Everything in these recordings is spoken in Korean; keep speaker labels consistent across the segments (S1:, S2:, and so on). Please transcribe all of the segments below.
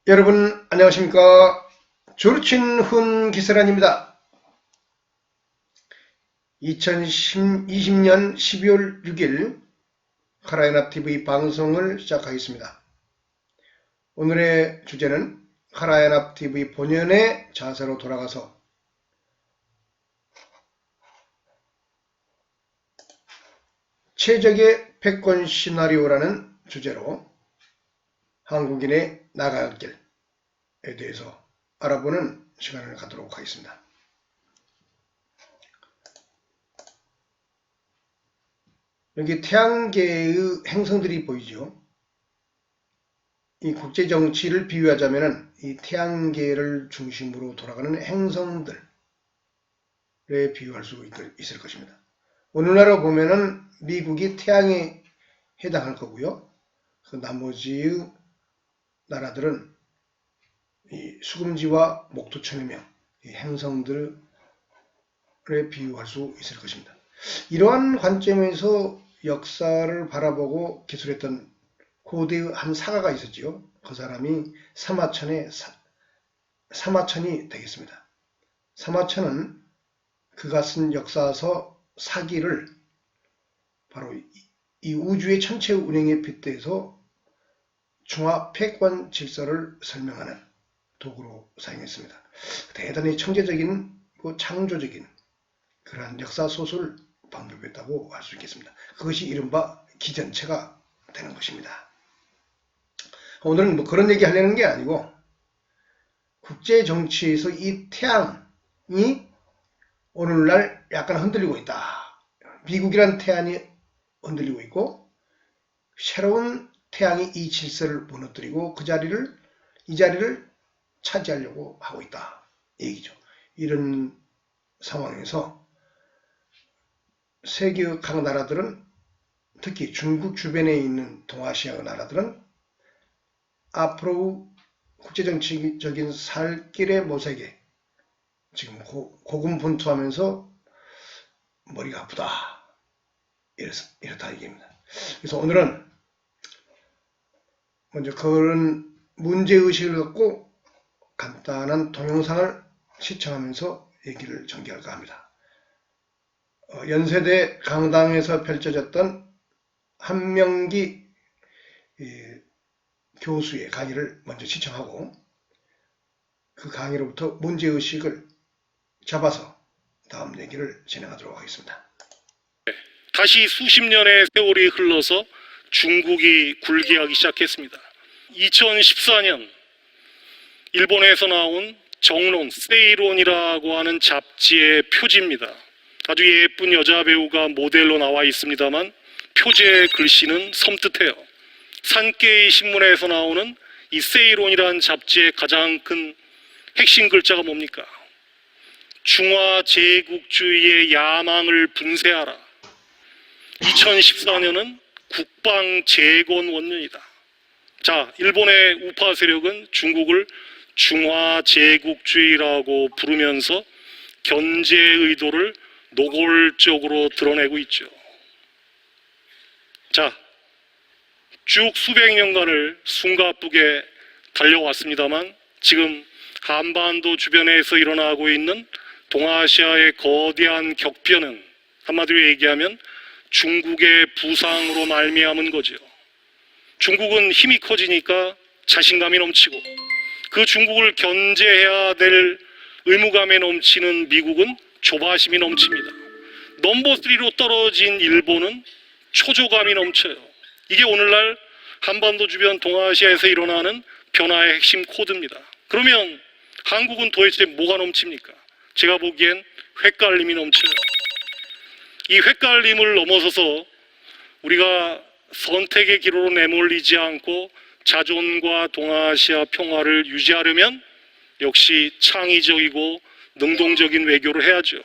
S1: 여러분 안녕하십니까. 조르친훈 기사란입니다. 2020년 12월 6일 카라연합TV 방송을 시작하겠습니다. 오늘의 주제는 카라연합TV 본연의 자세로 돌아가서 최적의 패권 시나리오라는 주제로 한국인의 나갈 길에 대해서 알아보는 시간을 갖도록 하겠습니다. 여기 태양계의 행성들이 보이죠. 이 국제정치를 비유하자면 이 태양계를 중심으로 돌아가는 행성들에 비유할 수 있을 것입니다. 오늘날로 보면은 미국이 태양에 해당할 거고요. 그 나머지의 나라들은 이 수금지와 목토천이며 이 행성들에 비유할 수 있을 것입니다. 이러한 관점에서 역사를 바라보고 기술했던 고대의 한 사가가 있었지요. 그 사람이 사마천이 되겠습니다. 사마천은 그가 쓴 역사서 사기를 바로 이 우주의 전체 운행에 빗대서 중화 패권 질서를 설명하는 도구로 사용했습니다. 대단히 청재적인 창조적인 그러한 역사소설 방법이었다고 할 수 있겠습니다. 그것이 이른바 기전체가 되는 것입니다. 오늘은 그런 얘기 하려는 게 아니고 국제정치에서 이 태양이 오늘날 약간 흔들리고 있다. 미국이란 태양이 흔들리고 있고 새로운 태양이 이 질서를 무너뜨리고 이 자리를 차지하려고 하고 있다. 얘기죠. 이런 상황에서 세계의 각 나라들은 특히 중국 주변에 있는 동아시아의 나라들은 앞으로 국제정치적인 살 길의 모색에 지금 고군분투하면서 머리가 아프다. 이렇다 얘기입니다. 그래서 오늘은 먼저 그런 문제의식을 갖고 간단한 동영상을 시청하면서 얘기를 전개할까 합니다. 연세대 강당에서 펼쳐졌던 한명기 교수의 강의를 먼저 시청하고 그 강의로부터 문제의식을 잡아서 다음 얘기를 진행하도록 하겠습니다.
S2: 다시 수십 년의 세월이 흘러서 중국이 굴기하기 시작했습니다. 2014년 일본에서 나온 정론, 세이론이라고 하는 잡지의 표지입니다. 아주 예쁜 여자 배우가 모델로 나와 있습니다만 표지의 글씨는 섬뜩해요. 산케이 신문에서 나오는 이 세이론이라는 잡지의 가장 큰 핵심 글자가 뭡니까? 중화 제국주의의 야망을 분쇄하라. 2014년은 국방 재건 원년이다. 자, 일본의 우파 세력은 중국을 중화 제국주의라고 부르면서 견제 의도를 노골적으로 드러내고 있죠. 자, 쭉 수백 년간을 숨가쁘게 달려왔습니다만 지금 한반도 주변에서 일어나고 있는 동아시아의 거대한 격변은 한마디로 얘기하면 중국의 부상으로 말미암은 거죠. 중국은 힘이 커지니까 자신감이 넘치고 그 중국을 견제해야 될 의무감에 넘치는 미국은 조바심이 넘칩니다. 넘버 3로 떨어진 일본은 초조감이 넘쳐요. 이게 오늘날 한반도 주변 동아시아에서 일어나는 변화의 핵심 코드입니다. 그러면 한국은 도대체 뭐가 넘칩니까? 제가 보기엔 헷갈림이 넘쳐요. 이 헷갈림을 넘어서서 우리가 선택의 기로로 내몰리지 않고 자존과 동아시아 평화를 유지하려면 역시 창의적이고 능동적인 외교를 해야죠.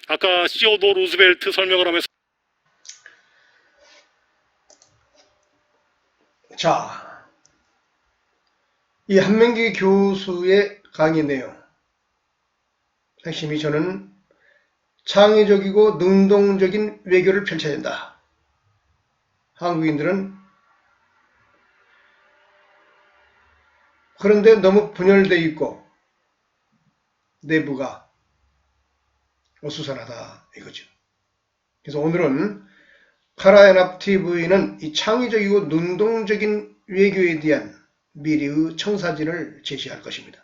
S2: 아까 시어도 루즈벨트 설명을 하면서
S1: 자, 이 한명기 교수의 강의 내용 핵심이 저는 창의적이고 능동적인 외교를 펼쳐야 된다. 한국인들은 그런데 너무 분열되어 있고 내부가 어수선하다 이거죠. 그래서 오늘은 카라연합TV는 이 창의적이고 능동적인 외교에 대한 미래의 청사진을 제시할 것입니다.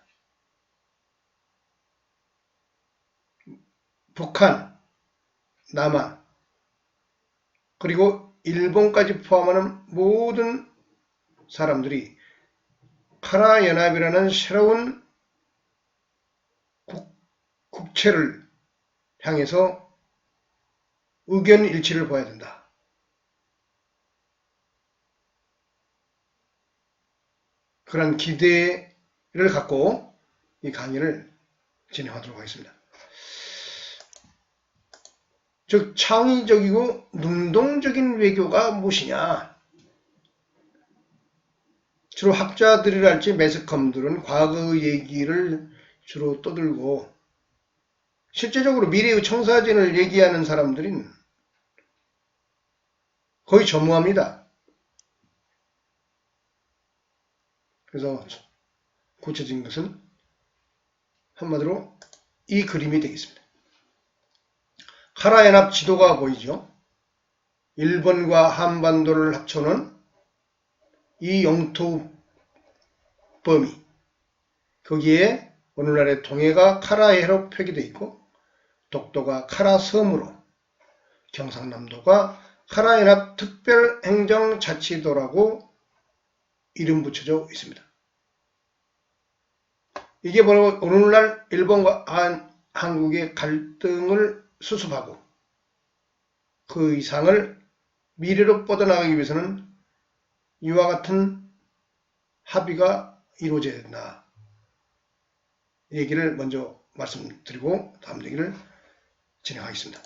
S1: 북한, 남한, 그리고 일본까지 포함하는 모든 사람들이 카라연합이라는 새로운 국체를 향해서 의견 일치를 보아야 된다. 그런 기대를 갖고 이 강의를 진행하도록 하겠습니다. 즉 창의적이고 능동적인 외교가 무엇이냐? 주로 학자들이랄지 매스컴들은 과거의 얘기를 주로 떠들고 실제적으로 미래의 청사진을 얘기하는 사람들은 거의 전무합니다. 그래서 구체적인 것은 한마디로 이 그림이 되겠습니다. 카라연합 지도가 보이죠. 일본과 한반도를 합쳐놓은 이 영토 범위, 거기에 오늘날의 동해가 카라해로 표기되어 있고 독도가 카라섬으로, 경상남도가 카라연합 특별행정자치도라고 이름 붙여져 있습니다. 이게 바로 오늘날 일본과 한국의 갈등을 수습하고 그 이상을 미래로 뻗어나가기 위해서는 이와 같은 합의가 이루어져야 된다. 얘기를 먼저 말씀드리고 다음 얘기를 진행하겠습니다.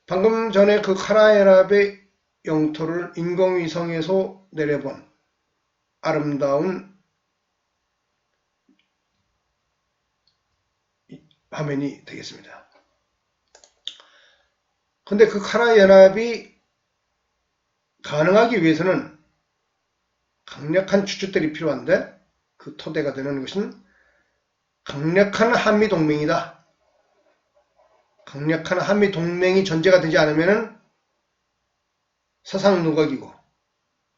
S1: 방금 전에 그 카라연합의 영토를 인공위성에서 내려본 아름다운 화면이 되겠습니다. 근데 그 카라연합이 가능하기 위해서는 강력한 주춧돌이 필요한데 그 토대가 되는 것은 강력한 한미동맹이다. 강력한 한미동맹이 전제가 되지 않으면 사상누각이고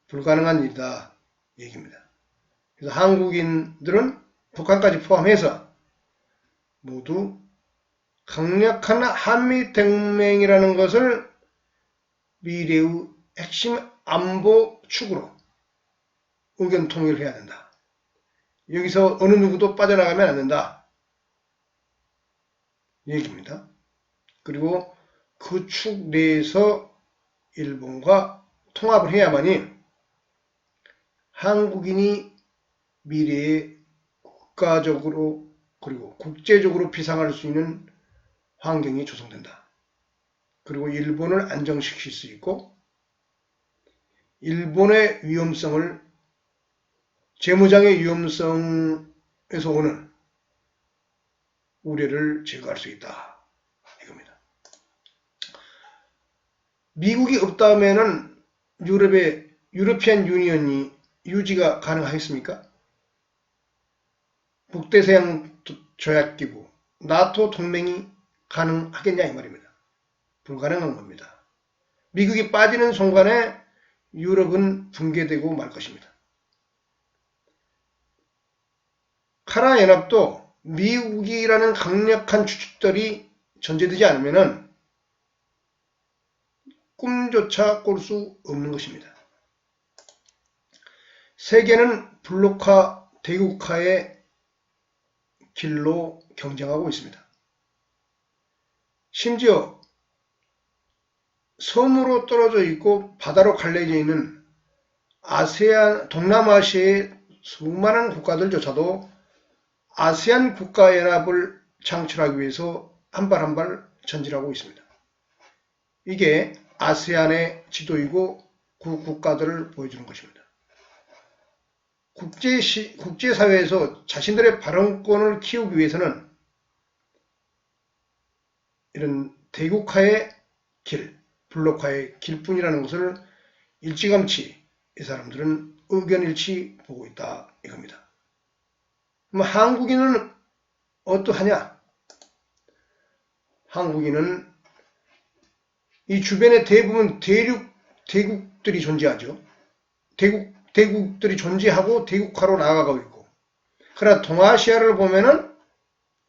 S1: 불가능한 일이다 얘기입니다. 그래서 한국인들은 북한까지 포함해서 모두 강력한 한미동맹이라는 것을 미래의 핵심 안보 축으로 의견 통일을 해야 된다. 여기서 어느 누구도 빠져나가면 안 된다. 얘기입니다. 그리고 그 축 내에서 일본과 통합을 해야만이 한국인이 미래에 국가적으로 그리고 국제적으로 비상할 수 있는 환경이 조성된다. 그리고 일본을 안정시킬 수 있고 일본의 위험성을 재무장의 위험성에서 오는 우려를 제거할 수 있다. 이겁니다. 미국이 없다면은 유럽의 유러피안 유니언이 유지가 가능하겠습니까? 북대서양 조약기구 나토 동맹이 가능하겠냐 이 말입니다. 불가능한 겁니다. 미국이 빠지는 순간에 유럽은 붕괴되고 말 것입니다. 카라연합도 미국이라는 강력한 주춧돌이 전제되지 않으면 꿈조차 꿀 수 없는 것입니다. 세계는 블록화, 대국화의 길로 경쟁하고 있습니다. 심지어 섬으로 떨어져 있고 바다로 갈라져 있는 아세안, 동남아시아의 수많은 국가들조차도 아세안 국가연합을 창출하기 위해서 한 발 한 발 전진하고 있습니다. 이게 아세안의 지도이고 그 국가들을 보여주는 것입니다. 국제사회에서 자신들의 발언권을 키우기 위해서는 이런 대국화의 길, 블록화의 길뿐이라는 것을 일찌감치 이 사람들은 의견일치 보고 있다 이겁니다. 그럼 한국인은 어떠하냐? 한국인은 이 주변에 대부분 대국들이 존재하죠. 대국들이 존재하고 대국화로 나아가고 있고, 그러나 동아시아를 보면은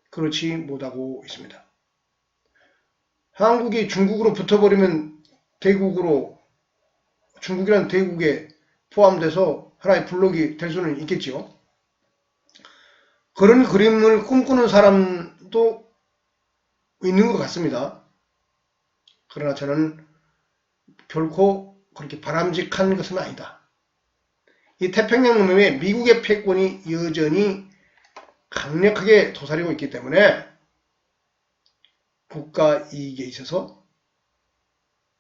S1: 그렇지 못하고 있습니다. 한국이 중국으로 붙어버리면 중국이라는 대국에 포함돼서 하나의 블록이 될 수는 있겠지요. 그런 그림을 꿈꾸는 사람도 있는 것 같습니다. 그러나 저는 결코 그렇게 바람직한 것은 아니다. 이 태평양 남부에 미국의 패권이 여전히 강력하게 도사리고 있기 때문에 국가 이익에 있어서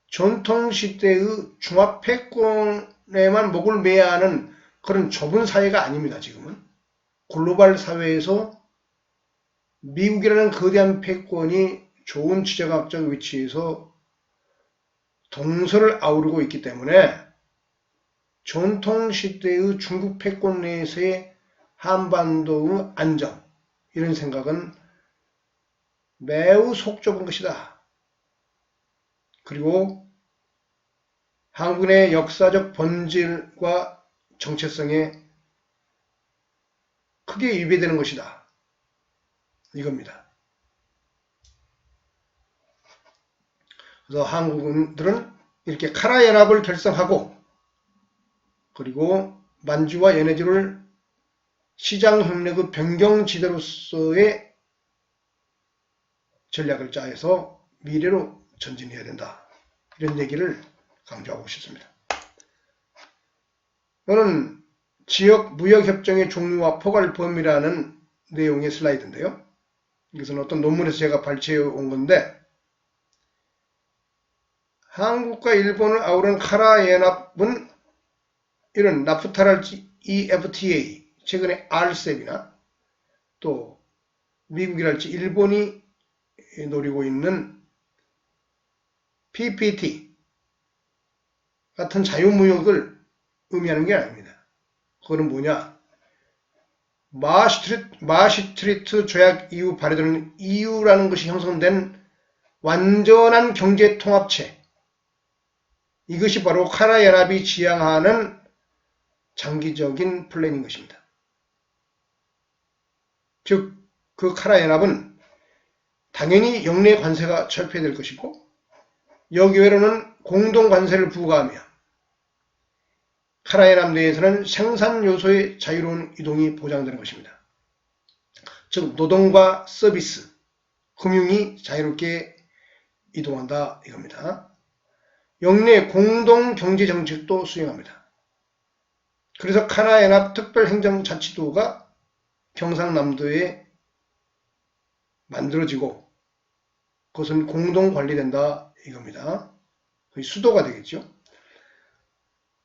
S1: 전통시대의 중화 패권에만 목을 매야 하는 그런 좁은 사회가 아닙니다. 지금은 글로벌 사회에서 미국이라는 거대한 패권이 좋은 지정학적 위치에서 동서를 아우르고 있기 때문에 전통시대의 중국 패권 내에서의 한반도의 안정, 이런 생각은 매우 속 좁은 것이다. 그리고 한국의 역사적 본질과 정체성에 크게 위배되는 것이다. 이겁니다. 그래서 한국인들은 이렇게 카라 연합을 결성하고, 그리고 만주와 연해주를 시장협력의 변경지대로서의 전략을 짜서 미래로 전진해야 된다. 이런 얘기를 강조하고 싶습니다. 이거는 지역 무역협정의 종류와 포괄 범위라는 내용의 슬라이드인데요. 이것은 어떤 논문에서 제가 발췌해 온 건데, 한국과 일본을 아우르는 카라 연합은 이런 나프타랄지 EFTA, 최근에 RCEP이나 또 미국이랄지 일본이 노리고 있는 PPT 같은 자유무역을 의미하는 게 아닙니다. 그거는 뭐냐? 마시트리트 조약 이후 발효되는 EU라는 것이 형성된 완전한 경제통합체, 이것이 바로 카라 연합이 지향하는 장기적인 플랜인 것입니다. 즉, 그 카라 연합은 당연히 역내 관세가 철폐될 것이고, 여기외로는 공동 관세를 부과하며 카라 연합 내에서는 생산 요소의 자유로운 이동이 보장되는 것입니다. 즉, 노동과 서비스, 금융이 자유롭게 이동한다 이겁니다. 역내 공동 경제 정책도 수행합니다. 그래서 카라 연합 특별행정자치도가 경상남도에 만들어지고 그것은 공동 관리된다 이겁니다. 거의 수도가 되겠죠.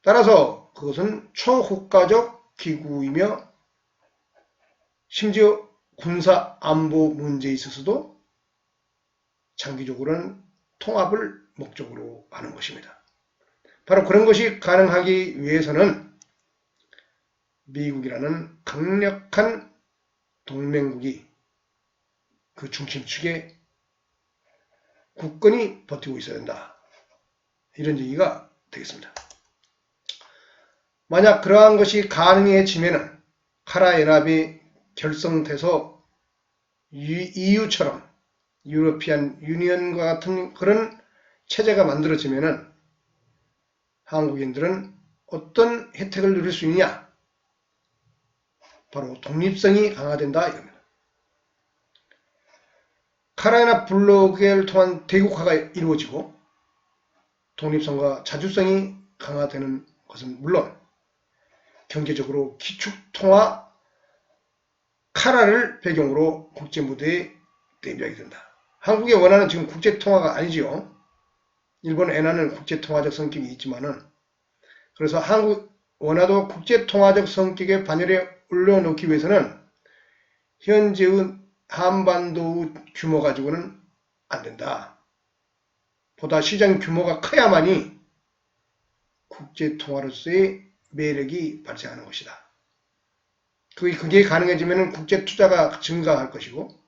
S1: 따라서 그것은 초국가적 기구이며 심지어 군사 안보 문제에 있어서도 장기적으로는 통합을 목적으로 하는 것입니다. 바로 그런 것이 가능하기 위해서는 미국이라는 강력한 동맹국이 그 중심축에 굳건히 버티고 있어야 된다. 이런 얘기가 되겠습니다. 만약 그러한 것이 가능해지면은 카라 연합이 결성돼서 EU처럼 유러피안 유니언과 같은 그런 체제가 만들어지면은 한국인들은 어떤 혜택을 누릴 수 있느냐? 바로 독립성이 강화된다 이겁니다. 카라 연합 블록을 통한 대국화가 이루어지고 독립성과 자주성이 강화되는 것은 물론 경제적으로 기축통화 카라를 배경으로 국제무대에 데뷔하게 된다. 한국이 원하는 지금 국제통화가 아니지요. 일본 엔화는 국제통화적 성격이 있지만은, 그래서 한국 원화도 국제통화적 성격의 반열에 올려놓기 위해서는 현재의 한반도의 규모 가지고는 안 된다. 보다 시장 규모가 커야만이 국제통화로서의 매력이 발생하는 것이다. 그게 가능해지면 국제 투자가 증가할 것이고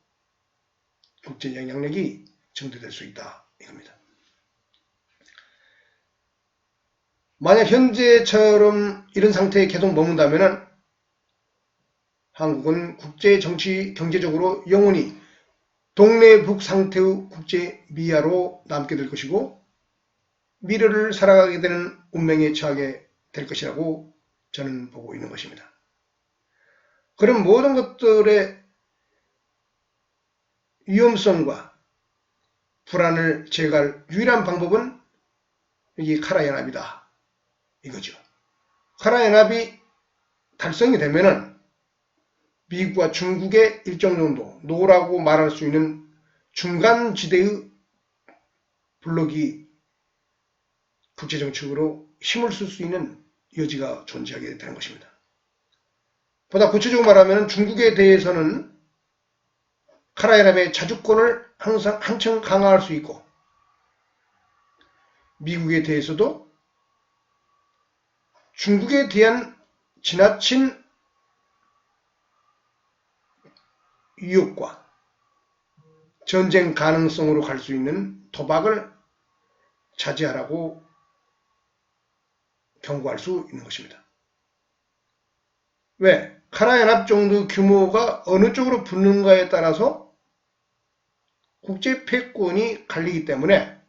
S1: 국제 영향력이 증대될 수 있다 이겁니다. 만약 현재처럼 이런 상태에 계속 머문다면 한국은 국제 정치 경제적으로 영원히 동래북 상태의 국제 미아로 남게 될 것이고 미래를 살아가게 되는 운명에 처하게 될 것이라고 저는 보고 있는 것입니다. 그런 모든 것들의 위험성과 불안을 제거할 유일한 방법은 이 카라 연합이다 이거죠. 카라 연합이 달성이 되면은 미국과 중국의 일정 정도 노라고 말할 수 있는 중간지대의 블록이 국제정책으로 힘을 쓸 수 있는 여지가 존재하게 되는 것입니다. 보다 구체적으로 말하면 중국에 대해서는 카라 연합의 자주권을 항상 한층 강화할 수 있고 미국에 대해서도 중국에 대한 지나친 유혹과 전쟁 가능성으로 갈 수 있는 도박을 자제하라고 경고할 수 있는 것입니다. 왜? 카라 연합 정도 규모가 어느 쪽으로 붙는가에 따라서 국제 패권이 갈리기 때문에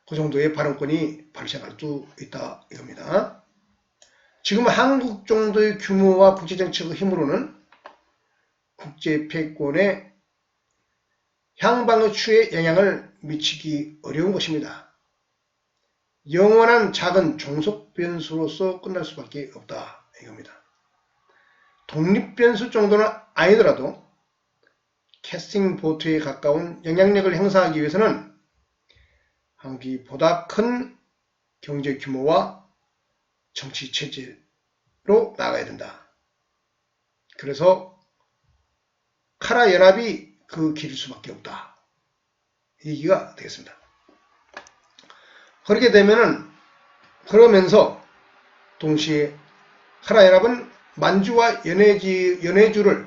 S1: 그 정도의 발언권이 발생할 수 있다 이겁니다. 지금 한국 정도의 규모와 국제정책의 힘으로는 국제 패권의 향방의 추에 영향을 미치기 어려운 것입니다. 영원한 작은 종속 변수로서 끝날 수밖에 없다 이겁니다. 독립 변수 정도는 아니더라도 캐스팅 보트에 가까운 영향력을 행사하기 위해서는 한국이 보다 큰 경제 규모와 정치 체제로 나가야 된다. 그래서 카라 연합이 그 길일 수밖에 없다. 이 얘기가 되겠습니다. 그렇게 되면은 그러면서 동시에 카라 연합은 만주와 연해주를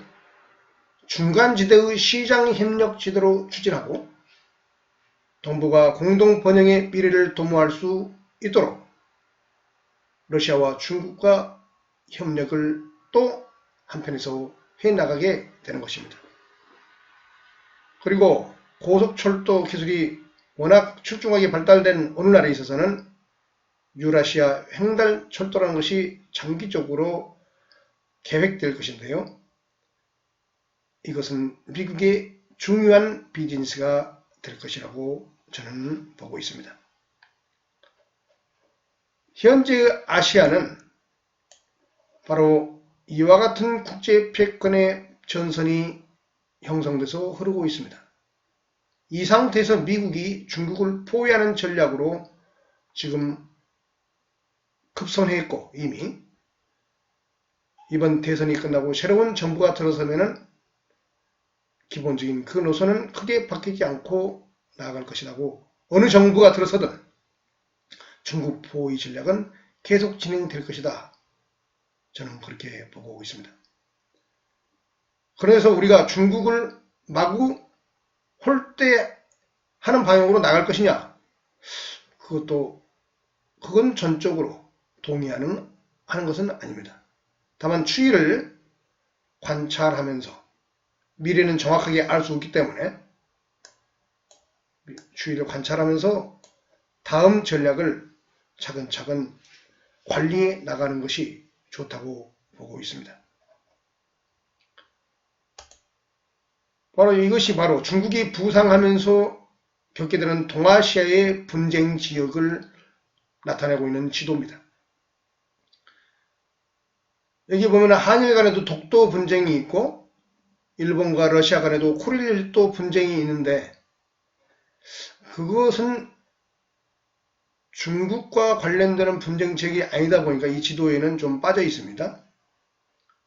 S1: 중간지대의 시장협력지대로 추진하고 동북아 공동번영의 미래를 도모할 수 있도록 러시아와 중국과 협력을 또 한편에서 해나가게 되는 것입니다. 그리고 고속철도 기술이 워낙 출중하게 발달된 오늘날에 있어서는 유라시아 횡단 철도라는 것이 장기적으로 계획될 것인데요. 이것은 미국의 중요한 비즈니스가 될 것이라고 저는 보고 있습니다. 현재 아시아는 바로 이와 같은 국제 패권의 전선이 형성돼서 흐르고 있습니다. 이 상태에서 미국이 중국을 포위하는 전략으로 지금 급선회했고 이미 이번 대선이 끝나고 새로운 정부가 들어서면은 기본적인 그 노선은 크게 바뀌지 않고 나아갈 것이라고 어느 정부가 들어서든 중국 포위 전략은 계속 진행될 것이다. 저는 그렇게 보고 있습니다. 그래서 우리가 중국을 마구 홀대하는 방향으로 나갈 것이냐? 그건 전적으로 동의하는 것은 아닙니다. 다만 추이를 관찰하면서 미래는 정확하게 알 수 없기 때문에 추이를 관찰하면서 다음 전략을 차근차근 관리해 나가는 것이 좋다고 보고 있습니다. 바로 이것이 바로 중국이 부상하면서 겪게 되는 동아시아의 분쟁 지역을 나타내고 있는 지도입니다. 여기 보면 한일 간에도 독도 분쟁이 있고 일본과 러시아 간에도 쿠릴일도 분쟁이 있는데 그것은 중국과 관련되는 분쟁 지역이 아니다 보니까 이 지도에는 좀 빠져 있습니다.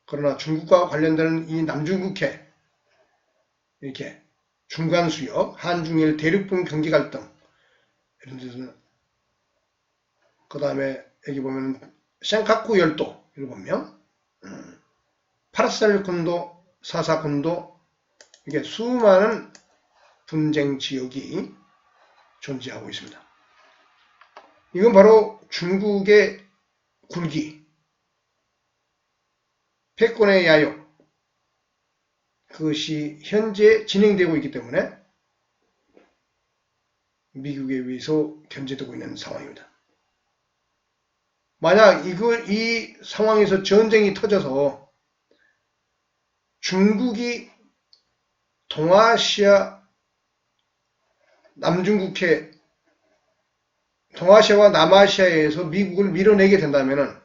S1: 그러나 중국과 관련되는 이 남중국해 이렇게 중간수역, 한중일 대륙분 경제갈등 이런 데서는 그 다음에 여기 보면 센카쿠 열도 일본명 파르셀군도, 사사군도, 이게 수많은 분쟁 지역이 존재하고 있습니다. 이건 바로 중국의 굴기, 패권의 야욕, 그것이 현재 진행되고 있기 때문에 미국에 의해서 견제되고 있는 상황입니다. 만약 이 상황에서 전쟁이 터져서 중국이 동아시아 남중국해, 동아시아와 남아시아에서 미국을 밀어내게 된다면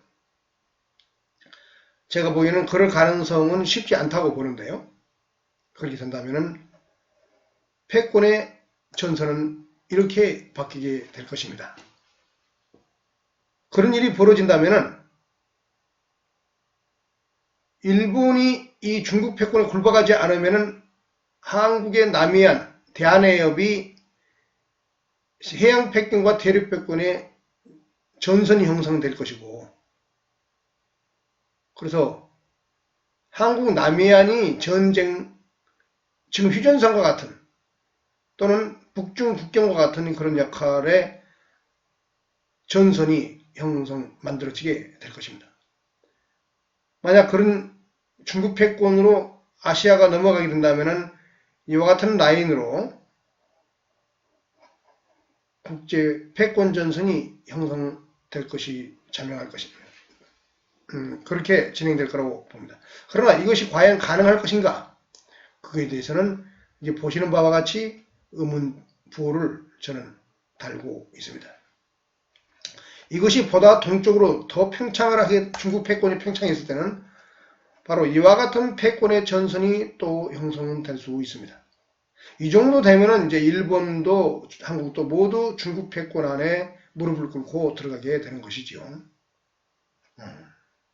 S1: 제가 보기에는 그럴 가능성은 쉽지 않다고 보는데요. 그렇게 된다면 패권의 전선은 이렇게 바뀌게 될 것입니다. 그런 일이 벌어진다면 일본이 이 중국 패권에 굴복하지 않으면 한국의 남해안, 대한해협이 해양 패권과 대륙 패권의 전선이 형성될 것이고, 그래서 한국 남해안이 전쟁, 지금 휴전선과 같은 또는 북중 국경과 같은 그런 역할의 전선이 만들어지게 될 것입니다. 만약 그런 중국 패권으로 아시아가 넘어가게 된다면 이와 같은 라인으로 국제 패권 전선이 형성될 것이 자명할 것입니다. 그렇게 진행될 거라고 봅니다. 그러나 이것이 과연 가능할 것인가? 그거에 대해서는 이제 보시는 바와 같이 의문부호를 저는 달고 있습니다. 이것이 보다 동쪽으로 더 팽창을 하게 중국 패권이 팽창했을 때는 바로 이와 같은 패권의 전선이 또 형성될 수 있습니다. 이 정도 되면은 이제 일본도 한국도 모두 중국 패권 안에 무릎을 꿇고 들어가게 되는 것이지요.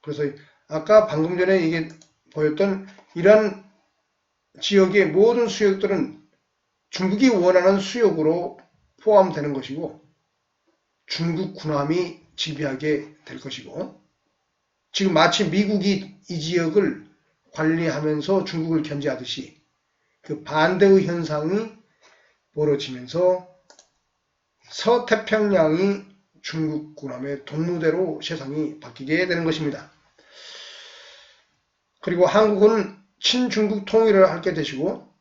S1: 그래서 아까 방금 전에 이게 보였던 이러한 지역의 모든 수역들은 중국이 원하는 수역으로 포함되는 것이고 중국 군함이 지배하게 될 것이고, 지금 마치 미국이 이 지역을 관리하면서 중국을 견제하듯이 그 반대의 현상이 벌어지면서 서태평양이 중국 군함의 동무대로 세상이 바뀌게 되는 것입니다. 그리고 한국은 친중국 통일을 하게 되시고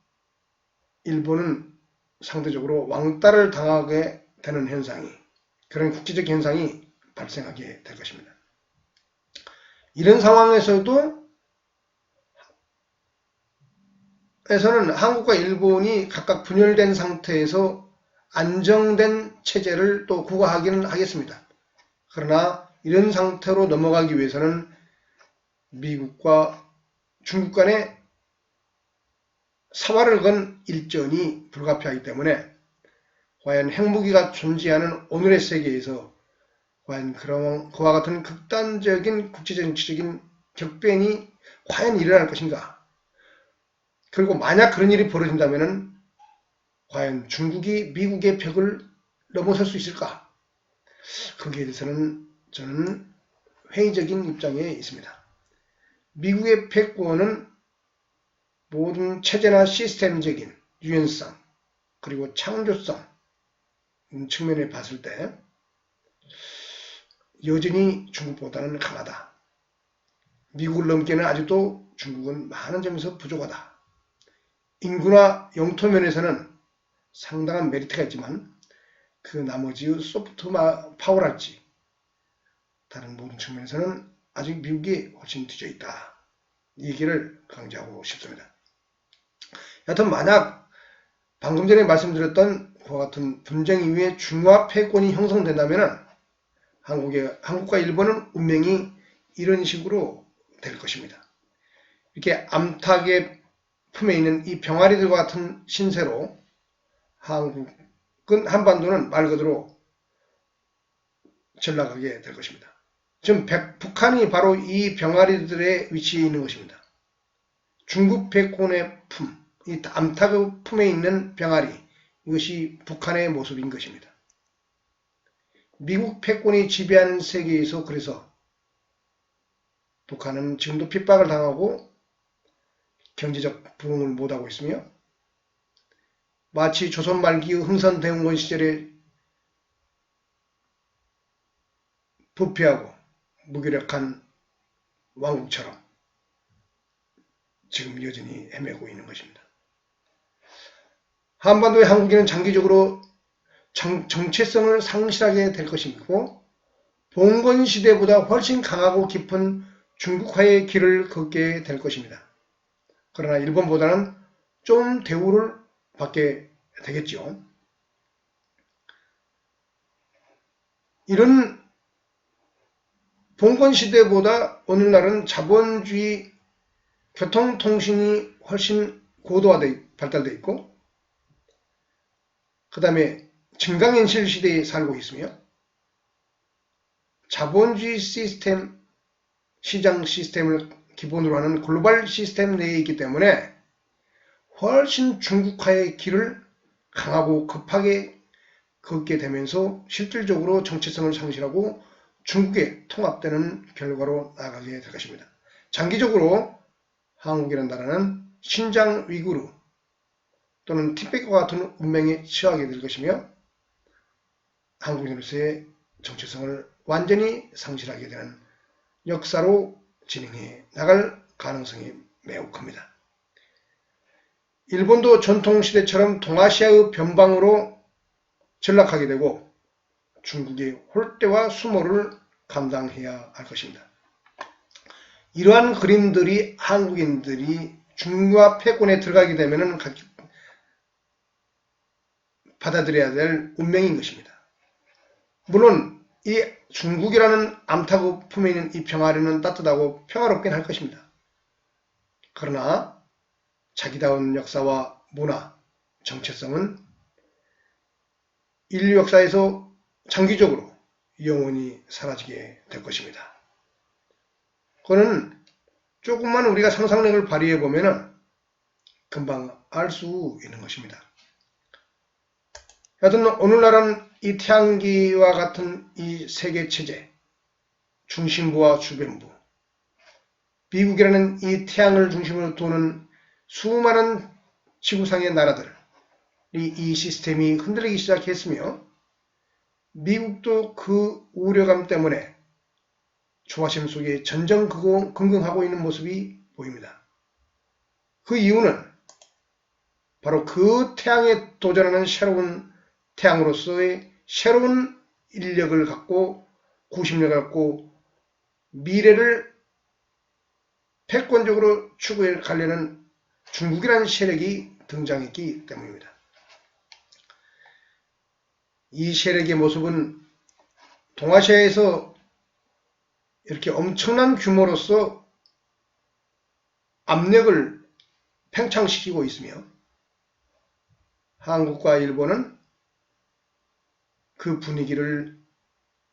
S1: 일본은 상대적으로 왕따를 당하게 되는 현상이, 그런 국제적 현상이 발생하게 될 것입니다. 이런 상황에서도 한국과 일본이 각각 분열된 상태에서 안정된 체제를 또 구가하기는 하겠습니다. 그러나 이런 상태로 넘어가기 위해서는 미국과 중국 간의 사활을 건 일전이 불가피하기 때문에 과연 핵무기가 존재하는 오늘의 세계에서 과연 그와 같은 극단적인 국제정치적인 격변이 과연 일어날 것인가? 그리고 만약 그런 일이 벌어진다면 과연 중국이 미국의 벽을 넘어설 수 있을까? 거기에 대해서는 저는 회의적인 입장에 있습니다. 미국의 패권은 모든 체제나 시스템적인 유연성 그리고 창조성 측면에 봤을 때 여전히 중국보다는 강하다. 미국을 넘기에는 아직도 중국은 많은 점에서 부족하다. 인구나 영토 면에서는 상당한 메리트가 있지만 그 나머지의 소프트 파워랄지 다른 모든 측면에서는 아직 미국이 훨씬 뒤져 있다. 이 얘기를 강조하고 싶습니다. 여하튼 만약 방금 전에 말씀드렸던 그와 같은 분쟁 이후에 중화 패권이 형성된다면 한국과 일본은 운명이 이런 식으로 될 것입니다. 이렇게 암탉의 품에 있는 이 병아리들과 같은 신세로 한반도는 말 그대로 전락하게 될 것입니다. 지금 북한이 바로 이 병아리들의 위치에 있는 것입니다. 중국 패권의 품, 이 암탉의 품에 있는 병아리, 이것이 북한의 모습인 것입니다. 미국 패권이 지배하는 세계에서 그래서 북한은 지금도 핍박을 당하고 경제적 부흥을 못하고 있으며 마치 조선 말기의 흥선대원군 시절에 부패하고 무기력한 왕국처럼 지금 여전히 헤매고 있는 것입니다. 한반도의 한국인은 장기적으로 정체성을 상실하게 될 것이고 봉건 시대보다 훨씬 강하고 깊은 중국화의 길을 걷게 될 것입니다. 그러나 일본보다는 좀 대우를 받게 되겠죠. 이런 봉건 시대보다 오늘날은 자본주의 교통통신이 훨씬 발달되어 있고 그 다음에 증강현실 시대에 살고 있으며 자본주의 시스템, 시장 시스템을 기본으로 하는 글로벌 시스템 내에 있기 때문에 훨씬 중국화의 길을 강하고 급하게 걷게 되면서 실질적으로 정체성을 상실하고 중국에 통합되는 결과로 나아가게 될 것입니다. 장기적으로 한국이라는 나라는 신장 위구르 또는 티베트과 같은 운명에 처하게 될 것이며 한국인으로서의 정체성을 완전히 상실하게 되는 역사로 진행해 나갈 가능성이 매우 큽니다. 일본도 전통시대처럼 동아시아의 변방으로 전락하게 되고 중국의 홀대와 수모를 감당해야 할 것입니다. 이러한 그림들이 한국인들이 중국화 패권에 들어가게 되면 받아들여야 될 운명인 것입니다. 물론 이 중국이라는 암탉의 품에 있는 이 병아리는 따뜻하고 평화롭긴 할 것입니다. 그러나 자기다운 역사와 문화, 정체성은 인류 역사에서 장기적으로 영원히 사라지게 될 것입니다. 그거는 조금만 우리가 상상력을 발휘해 보면 금방 알 수 있는 것입니다. 여하튼 오늘날은 이 태양기와 같은 이 세계체제, 중심부와 주변부, 미국이라는 이 태양을 중심으로 도는 수많은 지구상의 나라들이 이 시스템이 흔들리기 시작했으며 미국도 그 우려감 때문에 조바심 속에 전전긍긍하고 있는 모습이 보입니다. 그 이유는 바로 그 태양에 도전하는 새로운 태양으로서의 새로운 인력을 갖고 구심력을 갖고 미래를 패권적으로 추구해 가려는 중국이라는 세력이 등장했기 때문입니다. 이 세력의 모습은 동아시아에서 이렇게 엄청난 규모로서 압력을 팽창시키고 있으며 한국과 일본은 그 분위기를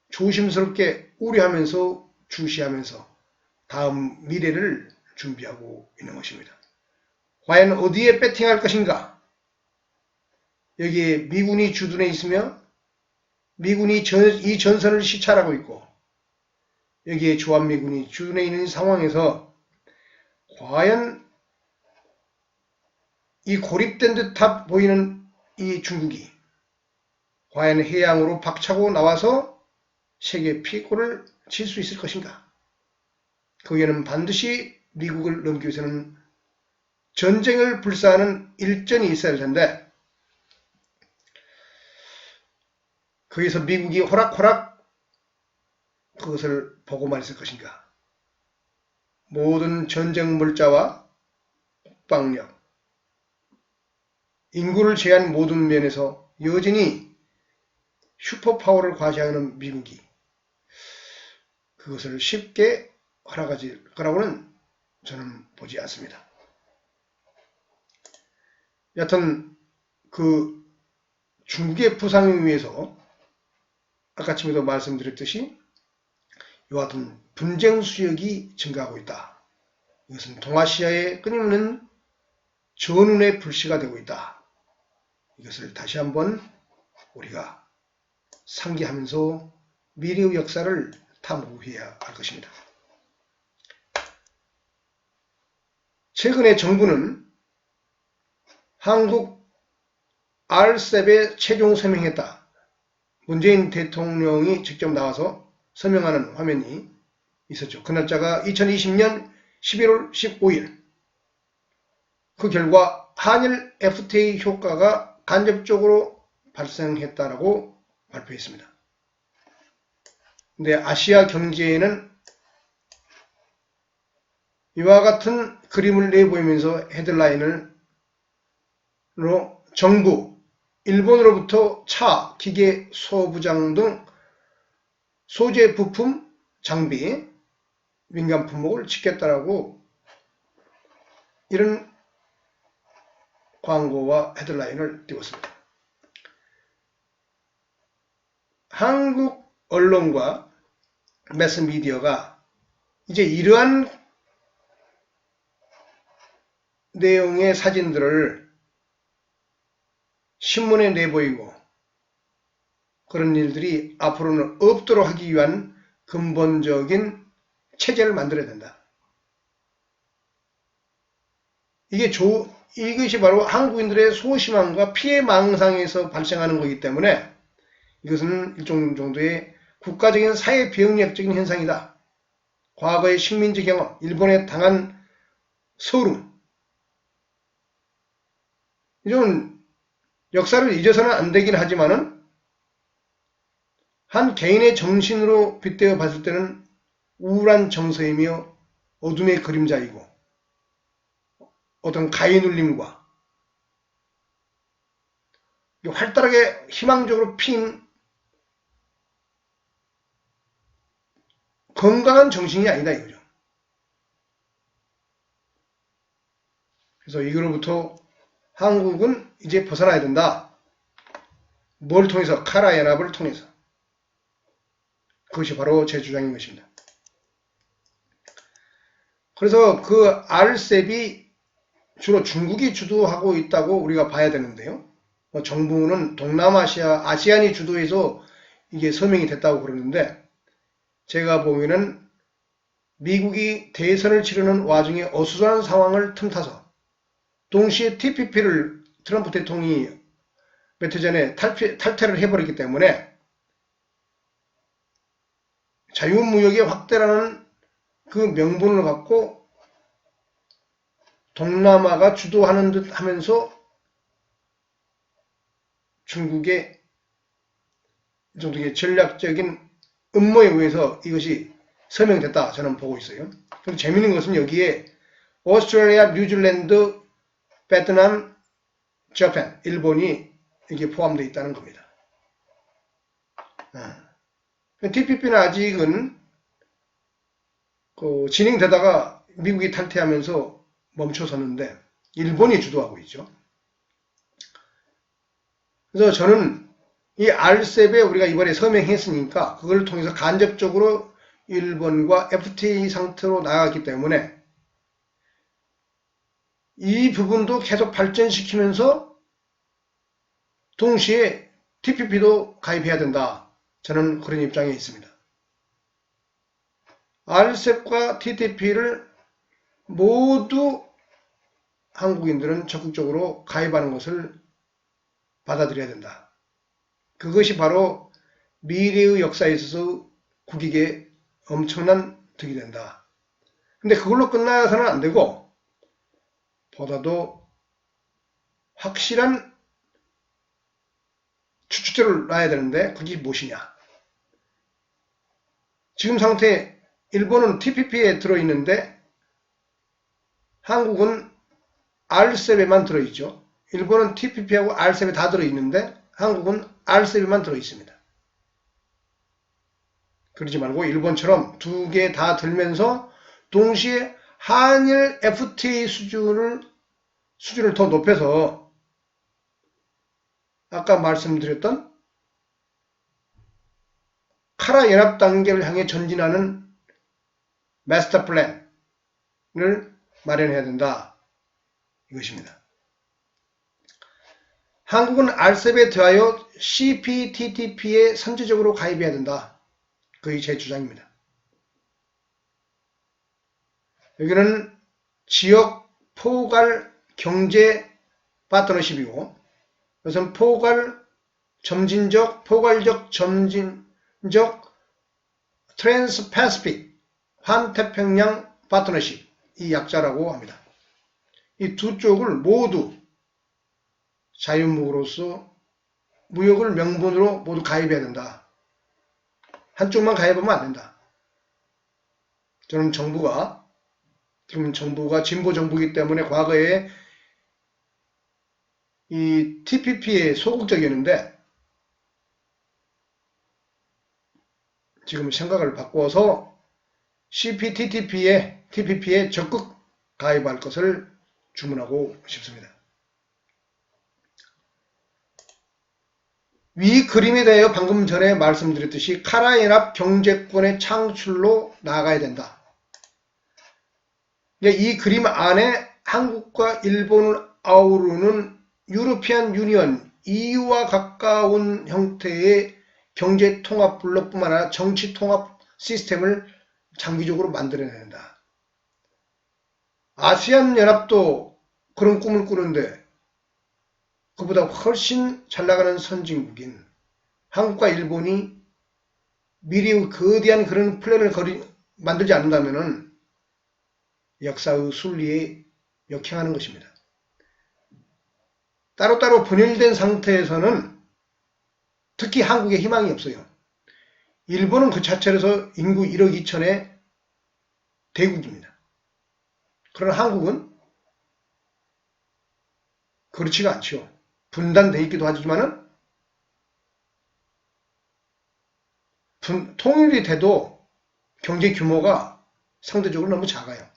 S1: 조심스럽게 우려하면서 주시하면서 다음 미래를 준비하고 있는 것입니다. 과연 어디에 배팅할 것인가? 여기에 미군이 주둔해 있으며 미군이 이 전선을 시찰하고 있고 여기에 주한미군이 주둔해 있는 상황에서 과연 이 고립된 듯 보이는 이 중국이 과연 해양으로 박차고 나와서 세계 피해골을 칠 수 있을 것인가? 거기에는 반드시 미국을 넘기기 위해서는 전쟁을 불사하는 일전이 있어야 할 텐데 거기서 미국이 호락호락 그것을 보고만 있을 것인가? 모든 전쟁 물자와 국방력, 인구를 제한 모든 면에서 여전히 슈퍼파워를 과시하는 미국이 그것을 쉽게 허락하지 거라고는 저는 보지 않습니다. 여하튼 그 중국의 부상을 위해서 아까 전에도 말씀드렸듯이 이와 같은 분쟁 수역이 증가하고 있다. 이것은 동아시아의 끊임없는 전운의 불씨가 되고 있다. 이것을 다시 한번 우리가 상기하면서 미래의 역사를 탐구해야 할 것입니다. 최근에 정부는 한국 RCEP에 최종 서명했다. 문재인 대통령이 직접 나와서 서명하는 화면이 있었죠. 그 날짜가 2020년 11월 15일. 그 결과 한일 FTA 효과가 간접적으로 발생했다라고 발표했습니다. 근데 아시아 경제에는 이와 같은 그림을 내보이면서 헤드라인으로 정부, 일본으로부터 차, 기계, 소부장 등 소재 부품, 장비, 민간 품목을 짓겠다라고 이런 광고와 헤드라인을 띄웠습니다. 한국 언론과 매스미디어가 이제 이러한 내용의 사진들을 신문에 내보이고 그런 일들이 앞으로는 없도록 하기 위한 근본적인 체제를 만들어야 된다. 이것이 바로 한국인들의 소심함과 피해망상에서 발생하는 것이기 때문에 이것은 일정 정도의 국가적인 사회비용력적인 현상이다. 과거의 식민지 경험, 일본에 당한 서름, 이런 역사를 잊어서는 안 되긴 하지만은 한 개인의 정신으로 빗대어 봤을 때는 우울한 정서이며 어둠의 그림자이고 어떤 가위 눌림과 활달하게 희망적으로 핀 건강한 정신이 아니다 이거죠. 그래서 이거로부터 한국은 이제 벗어나야 된다. 뭘 통해서? 카라 연합을 통해서. 그것이 바로 제 주장인 것입니다. 그래서 그 RCEP이 주로 중국이 주도하고 있다고 우리가 봐야 되는데요. 정부는 동남아시아, 아시안이 주도해서 이게 서명이 됐다고 그러는데 제가 보기에는 미국이 대선을 치르는 와중에 어수선한 상황을 틈타서 동시에 TPP를 트럼프 대통령이 몇 해 전에 탈퇴를 해버렸기 때문에 자유무역의 확대라는 그 명분을 갖고 동남아가 주도하는 듯 하면서 중국의 이 정도의 전략적인 음모에 의해서 이것이 서명됐다 저는 보고 있어요. 그리고 재미있는 것은 여기에 오스트레일리아, 뉴질랜드, 베트남, 재팬, 일본이 이게 포함되어 있다는 겁니다. TPP는 아직은 진행되다가 미국이 탈퇴하면서 멈춰섰는데 일본이 주도하고 있죠. 그래서 저는 이 RCEP에 우리가 이번에 서명했으니까 그걸 통해서 간접적으로 일본과 FTA 상태로 나아갔기 때문에 이 부분도 계속 발전시키면서 동시에 TPP도 가입해야 된다. 저는 그런 입장에 있습니다. RCEP과 TPP를 모두 한국인들은 적극적으로 가입하는 것을 받아들여야 된다. 그것이 바로 미래의 역사에 있어서 국익에 엄청난 득이 된다. 근데 그걸로 끝나서는 안 되고 보다도 확실한 추측제를 놔야 되는데 그게 무엇이냐. 지금 상태 일본은 TPP에 들어있는데 한국은 RCEP에만 들어있죠. 일본은 TPP하고 RCEP에 다 들어있는데 한국은 RCEP에만 들어있습니다. 그러지 말고 일본처럼 두 개 다 들면서 동시에 한일 FTA 수준을 더 높여서 아까 말씀드렸던 카라 연합 단계를 향해 전진하는 마스터 플랜을 마련해야 된다. 이것입니다. 한국은 RCEP에 더하여 CPTPP에 선제적으로 가입해야 된다. 그게 제 주장입니다. 여기는 지역 포괄 경제 파트너십이고, 이것은 포괄적 점진적 트랜스패시픽 환태평양 파트너십, 이 약자라고 합니다. 이 두 쪽을 모두 자유무역으로서 무역을 명분으로 모두 가입해야 된다. 한쪽만 가입하면 안 된다. 저는 지금 정부가 진보 정부이기 때문에 과거에 이 TPP에 소극적이었는데, 지금 생각을 바꿔서 TPP에 적극 가입할 것을 주문하고 싶습니다. 위 그림에 대하여 방금 전에 말씀드렸듯이 카라연합 경제권의 창출로 나아가야 된다. 이 그림 안에 한국과 일본을 아우르는 유러피안 유니언, EU와 가까운 형태의 경제 통합 블록뿐만 아니라 정치 통합 시스템을 장기적으로 만들어내야 된다. 아세안 연합도 그런 꿈을 꾸는데 그보다 훨씬 잘 나가는 선진국인 한국과 일본이 미래의 거대한 그런 플랜을 만들지 않는다면 역사의 순리에 역행하는 것입니다. 따로따로 분열된 상태에서는 특히 한국에 희망이 없어요. 일본은 그 자체로서 인구 1억 2천의 대국입니다. 그러나 한국은 그렇지가 않죠. 분단되어 있기도 하지만은 통일이 돼도 경제 규모가 상대적으로 너무 작아요.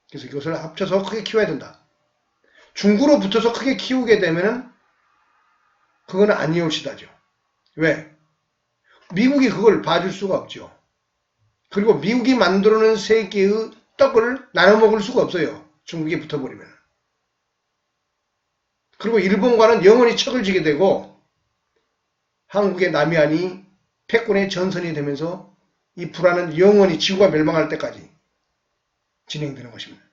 S1: 그래서 이것을 합쳐서 크게 키워야 된다. 중구로 붙어서 크게 키우게 되면은 그건 아니올시다죠. 왜? 미국이 그걸 봐줄 수가 없죠. 그리고 미국이 만들어낸 세계의 떡을 나눠 먹을 수가 없어요. 중국에 붙어버리면. 그리고 일본과는 영원히 척을 지게 되고 한국의 남해안이 패권의 전선이 되면서 이 불안은 영원히 지구가 멸망할 때까지 진행되는 것입니다.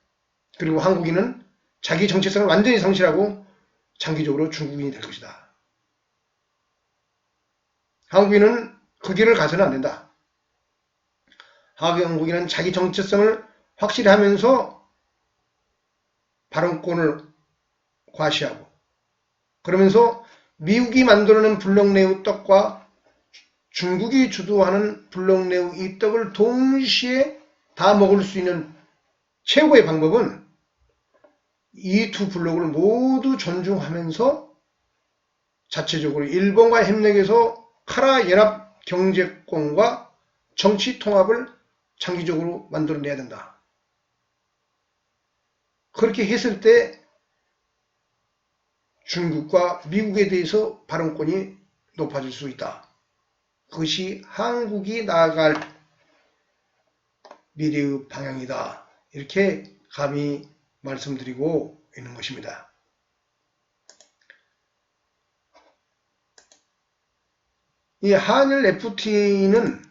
S1: 그리고 한국인은 자기 정체성을 완전히 상실하고 장기적으로 중국인이 될 것이다. 한국인은 그 길을 가서는 안 된다. 한국인은 자기 정체성을 확실히 하면서 발언권을 과시하고 그러면서 미국이 만들어낸 블록 내의 떡과 중국이 주도하는 블록 내의 이 떡을 동시에 다 먹을 수 있는 최고의 방법은 이 두 블록을 모두 존중하면서 자체적으로 일본과 협력해서 카라 연합 경제권과 정치 통합을 장기적으로 만들어내야 된다. 그렇게 했을 때 중국과 미국에 대해서 발언권이 높아질 수 있다. 그것이 한국이 나아갈 미래의 방향이다. 이렇게 감히 말씀드리고 있는 것입니다. 이 한일 FTA는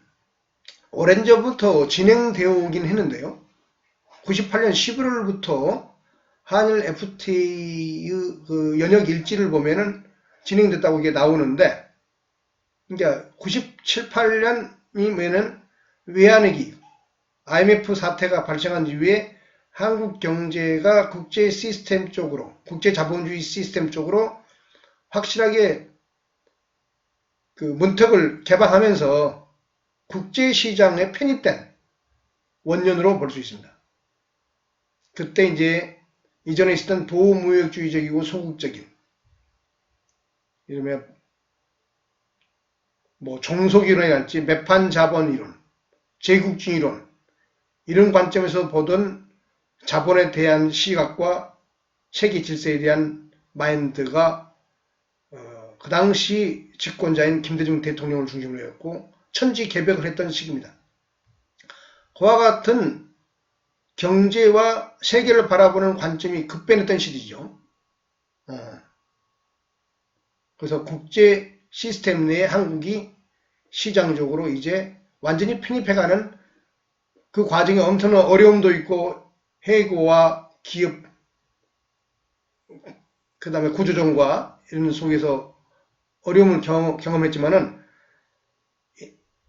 S1: 오랜 전부터 진행되어 오긴 했는데요. 98년 11월부터 한일 FTA의 그 연역 일지를 보면은 진행됐다고 이게 나오는데, 그러니까 97, 8년이면은 외환위기, IMF 사태가 발생한 이후에 한국 경제가 국제 시스템 쪽으로, 국제 자본주의 시스템 쪽으로 확실하게 그 문턱을 개방하면서 국제 시장에 편입된 원년으로 볼 수 있습니다. 그때 이제 이전에 있었던 보호무역주의적이고 소극적인, 이러면 뭐 종속이론이랄지 매판자본이론, 제국주의론, 이런 관점에서 보던 자본에 대한 시각과 세계 질서에 대한 마인드가 그 당시 집권자인 김대중 대통령을 중심으로 했고 천지개벽을 했던 시기입니다. 그와 같은 경제와 세계를 바라보는 관점이 급변했던 시기죠. 그래서 국제 시스템 내에 한국이 시장적으로 이제 완전히 편입해가는 그 과정에 엄청난 어려움도 있고 해고와 기업 그 다음에 구조조정과 이런 속에서 어려움을 경험했지만은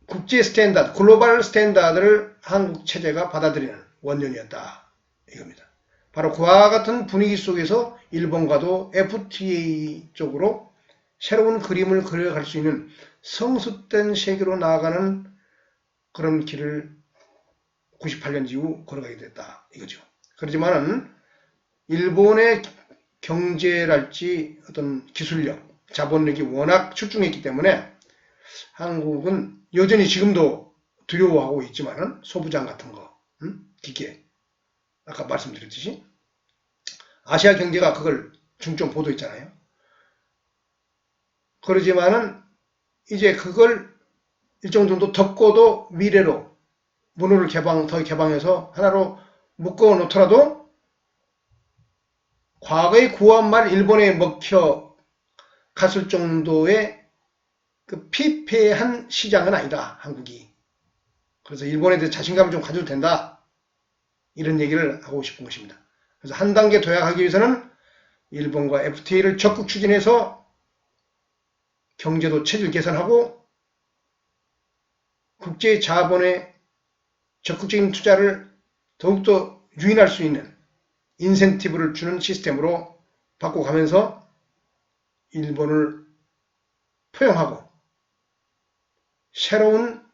S1: 국제 스탠다드, 글로벌 스탠다드를 한국 체제가 받아들이는 원년이었다. 이겁니다. 바로 그와 같은 분위기 속에서 일본과도 FTA 쪽으로 새로운 그림을 그려갈 수 있는 성숙된 세계로 나아가는 그런 길을 98년 이후 걸어가게 됐다. 이거죠. 그렇지만은 일본의 경제랄지 어떤 기술력, 자본력이 워낙 출중했기 때문에 한국은 여전히 지금도 두려워하고 있지만은 소부장 같은 거, 기계, 아까 말씀드렸듯이 아시아 경제가 그걸 중점 보도했잖아요. 그러지만은 이제 그걸 일정 정도 덮고도 미래로 문호를 더 개방해서 하나로 묶어 놓더라도 과거의 구한말 일본에 먹혀 갔을 정도의 그 피폐한 시장은 아니다, 한국이. 그래서 일본에 대해 자신감을 좀 가져도 된다. 이런 얘기를 하고 싶은 것입니다. 그래서 한 단계 도약하기 위해서는 일본과 FTA를 적극 추진해서 경제도 체질 개선하고 국제 자본의 적극적인 투자를 더욱더 유인할 수 있는 인센티브를 주는 시스템으로 바꿔가면서 일본을 포용하고 새로운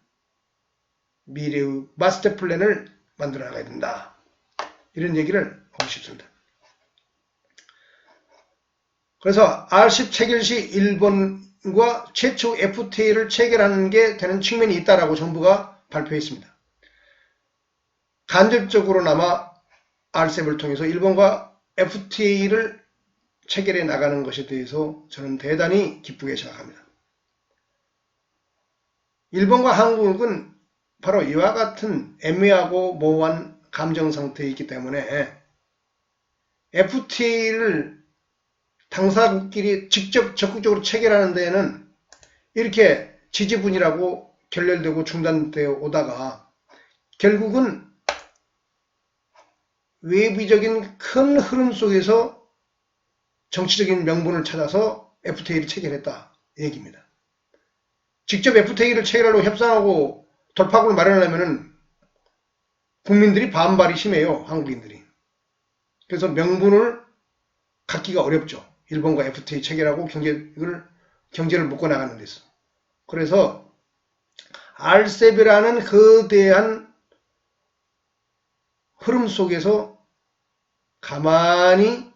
S1: 미래의 마스터 플랜을 만들어 나가야 된다. 이런 얘기를 하고 싶습니다. 그래서 RCEP 체결 시 일본과 최초 FTA를 체결하는 게 되는 측면이 있다라고 정부가 발표했습니다. 간접적으로나마 RCEP을 통해서 일본과 FTA를 체결해 나가는 것에 대해서 저는 대단히 기쁘게 생각합니다. 일본과 한국은 바로 이와 같은 애매하고 모호한 감정 상태에 있기 때문에 FTA를 당사국끼리 직접 적극적으로 체결하는 데에는 이렇게 지지분이라고 결렬되고 중단되어 오다가 결국은 외부적인 큰 흐름 속에서 정치적인 명분을 찾아서 FTA를 체결했다. 이 얘기입니다. 직접 FTA를 체결하려고 협상하고 돌파구를 마련하려면 국민들이 반발이 심해요. 한국인들이. 그래서 명분을 갖기가 어렵죠. 일본과 FTA 체결하고 경제를 묶어나가는 데서. 그래서 RCEP이라는 거대한 흐름 속에서 가만히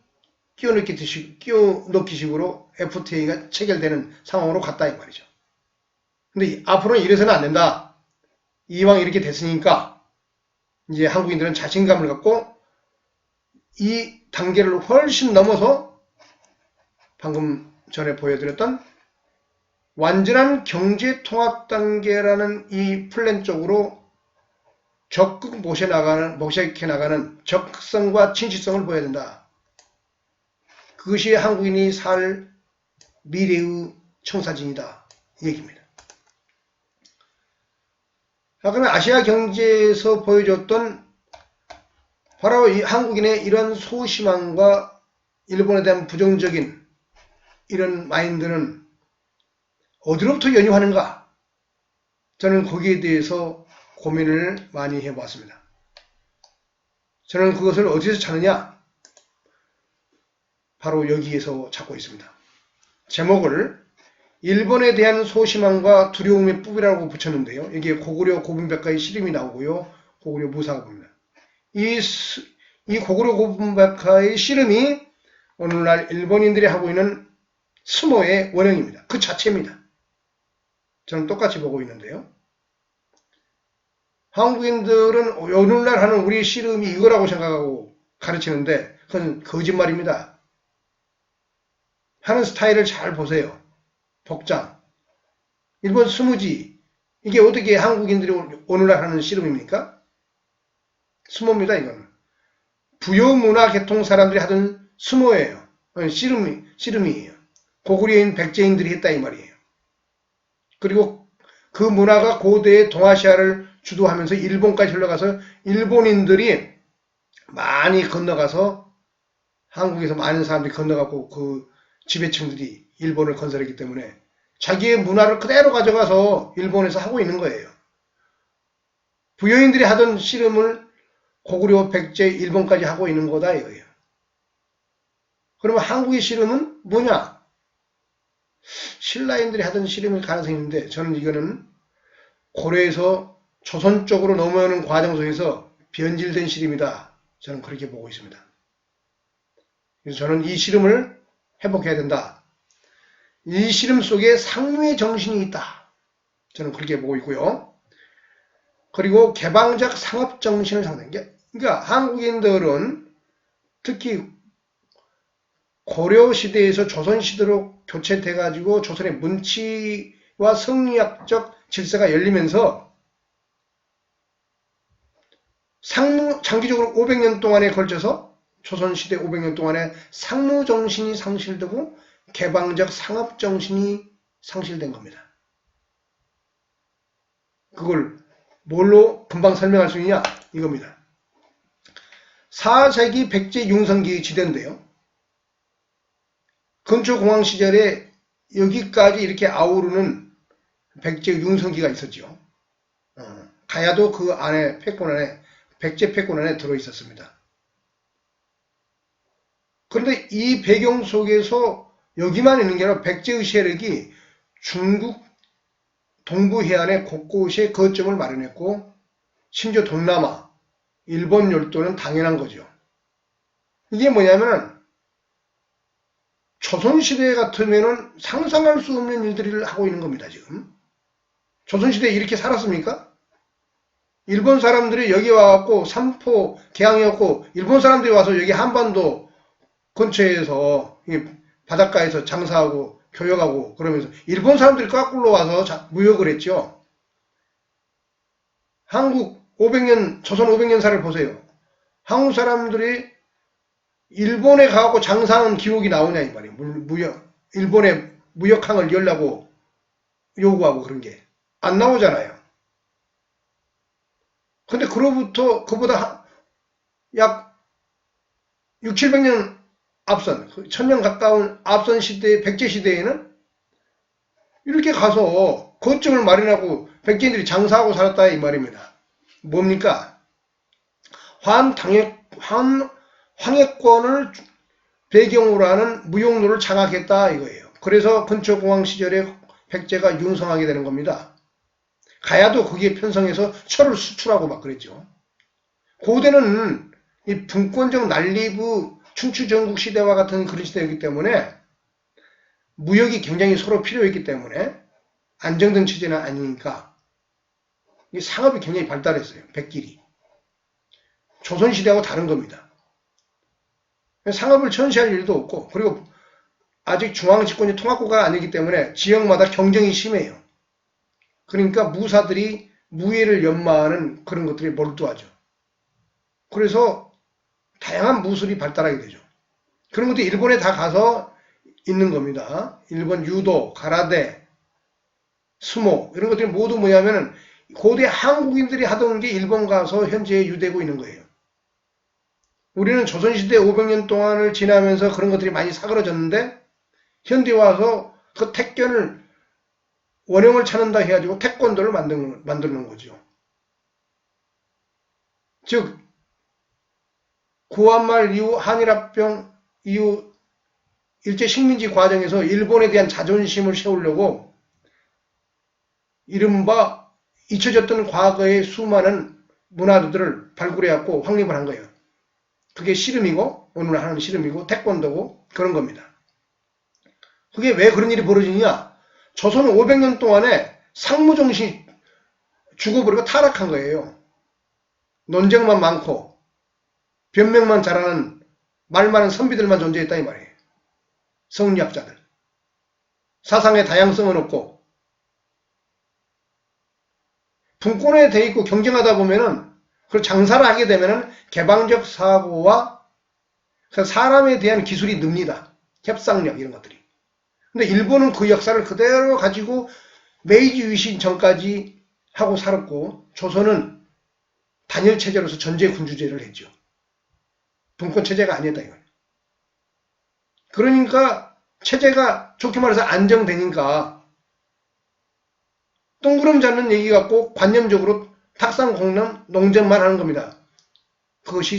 S1: 끼워넣기 식으로 FTA가 체결되는 상황으로 갔다 이 말이죠. 근데 앞으로는 이래서는 안 된다. 이왕 이렇게 됐으니까 이제 한국인들은 자신감을 갖고 이 단계를 훨씬 넘어서 방금 전에 보여드렸던 완전한 경제통합 단계라는 이 플랜 쪽으로 적극 모색해 나가는 적극성과 진실성을 보여야 된다. 그것이 한국인이 살 미래의 청사진이다. 이 얘기입니다. 그러면 아시아 경제에서 보여줬던 바로 이 한국인의 이런 소심함과 일본에 대한 부정적인 이런 마인드는 어디로부터 연유하는가? 저는 거기에 대해서 고민을 많이 해보았습니다. 저는 그것을 어디서 찾느냐? 바로 여기에서 찾고 있습니다. 제목을 일본에 대한 소심함과 두려움의 뿌리라고 붙였는데요. 여기에 고구려 고분백과의 씨름이 나오고요. 고구려 무사가 봅니다. 이 고구려 고분백과의 씨름이 오늘날 일본인들이 하고 있는 스모의 원형입니다. 그 자체입니다. 저는 똑같이 보고 있는데요. 한국인들은 오늘날 하는 우리 씨름이 이거라고 생각하고 가르치는데 그건 거짓말입니다. 하는 스타일을 잘 보세요. 복장. 일본 스무지. 이게 어떻게 한국인들이 오늘날 하는 씨름입니까? 스모입니다, 이거는. 부여문화 계통 사람들이 하던 스모예요. 씨름이에요. 고구려인 백제인들이 했다, 이 말이에요. 그리고 그 문화가 고대의 동아시아를 주도하면서 일본까지 흘러가서 일본인들이 많이 건너가서 한국에서 많은 사람들이 건너가고 그 지배층들이 일본을 건설했기 때문에 자기의 문화를 그대로 가져가서 일본에서 하고 있는 거예요. 부여인들이 하던 씨름을 고구려, 백제, 일본까지 하고 있는 거다 이거예요. 그러면 한국의 씨름은 뭐냐? 신라인들이 하던 씨름일 가능성이 있는데 저는 이거는 고려에서 조선 쪽으로 넘어오는 과정 속에서 변질된 씨름이다. 저는 그렇게 보고 있습니다. 그래서 저는 이 씨름을 회복해야 된다. 이 씨름 속에 상무의 정신이 있다. 저는 그렇게 보고 있고요. 그리고 개방적 상업 정신을 상당히 그러니까 한국인들은 특히 고려 시대에서 조선 시대로 교체돼 가지고 조선의 문치와 성리학적 질서가 열리면서 장기적으로 500년 동안에 걸쳐서 조선시대 500년 동안에 상무정신이 상실되고 개방적 상업정신이 상실된 겁니다. 그걸 뭘로 금방 설명할 수 있냐? 이겁니다. 4세기 백제 융성기 지대인데요. 근초공황 시절에 여기까지 이렇게 아우르는 백제 융성기가 있었죠. 가야도 그 안에 패권 안에 백제 패권 안에 들어 있었습니다. 그런데 이 배경 속에서 여기만 있는 게 아니라 백제의 세력이 중국 동부 해안의 곳곳에 거점을 마련했고 심지어 동남아, 일본 열도는 당연한 거죠. 이게 뭐냐면은 조선시대 같으면은 상상할 수 없는 일들을 하고 있는 겁니다, 지금. 조선시대에 이렇게 살았습니까? 일본 사람들이 여기 와갖고 삼포, 개항이었고 일본 사람들이 와서 여기 한반도 근처에서 바닷가에서 장사하고 교역하고 그러면서 일본 사람들이 거꾸로 와서 무역을 했죠. 한국 500년, 조선 500년사를 보세요. 한국 사람들이 일본에 가갖고 장사하는 기록이 나오냐 이 말이에요. 무역, 일본에 무역항을 열라고 요구하고 그런 게 안 나오잖아요. 근데 그로부터 그보다 약 6, 700년 앞선, 1000년 가까운 앞선 시대, 백제 시대에는 이렇게 가서 거점을 마련하고 백제인들이 장사하고 살았다 이 말입니다. 뭡니까? 황해권을 배경으로 하는 무역로를 장악했다 이거예요. 그래서 근초공황 시절에 백제가 융성하게 되는 겁니다. 가야도 거기에 편성해서 철을 수출하고 막 그랬죠. 고대는 이 분권적 난리부 춘추전국 시대와 같은 그런 시대이기 때문에 무역이 굉장히 서로 필요했기 때문에 안정된 체제는 아니니까 이 상업이 굉장히 발달했어요. 백길이. 조선시대하고 다른 겁니다. 상업을 천시할 일도 없고 그리고 아직 중앙집권이 통합국가가 아니기 때문에 지역마다 경쟁이 심해요. 그러니까 무사들이 무예를 연마하는 그런 것들이 몰두하죠. 그래서 다양한 무술이 발달하게 되죠. 그런 것도 일본에 다 가서 있는 겁니다. 일본 유도, 가라데, 스모 이런 것들이 모두 뭐냐면 고대 한국인들이 하던 게 일본 가서 현재 유대고 있는 거예요. 우리는 조선시대 500년 동안을 지나면서 그런 것들이 많이 사그러졌는데 현대 와서 그 택견을 원형을 찾는다 해가지고 태권도를 만드는 거죠. 즉 구한말 이후 한일합병 이후 일제식민지 과정에서 일본에 대한 자존심을 세우려고 이른바 잊혀졌던 과거의 수많은 문화들을 발굴해갖고 확립을 한 거예요. 그게 씨름이고 오늘 하는 씨름이고 태권도고 그런 겁니다. 그게 왜 그런 일이 벌어지냐? 조선은 500년 동안에 상무정신이 죽어버리고 타락한 거예요. 논쟁만 많고 변명만 잘하는 말 많은 선비들만 존재했다 이 말이에요. 성리학자들. 사상의 다양성은 없고 분권에 돼 있고 경쟁하다 보면은 그리고 장사를 하게 되면은 개방적 사고와 사람에 대한 기술이 늡니다. 협상력 이런 것들이. 근데 일본은 그 역사를 그대로 가지고 메이지 유신 전까지 하고 살았고 조선은 단일체제로서 전제군주제를 했죠. 분권체제가 아니다 이거예요. 그러니까 체제가 좋게 말해서 안정되니까 뜬구름 잡는 얘기 갖고 관념적으로 탁상공론 농정만 하는 겁니다. 그것이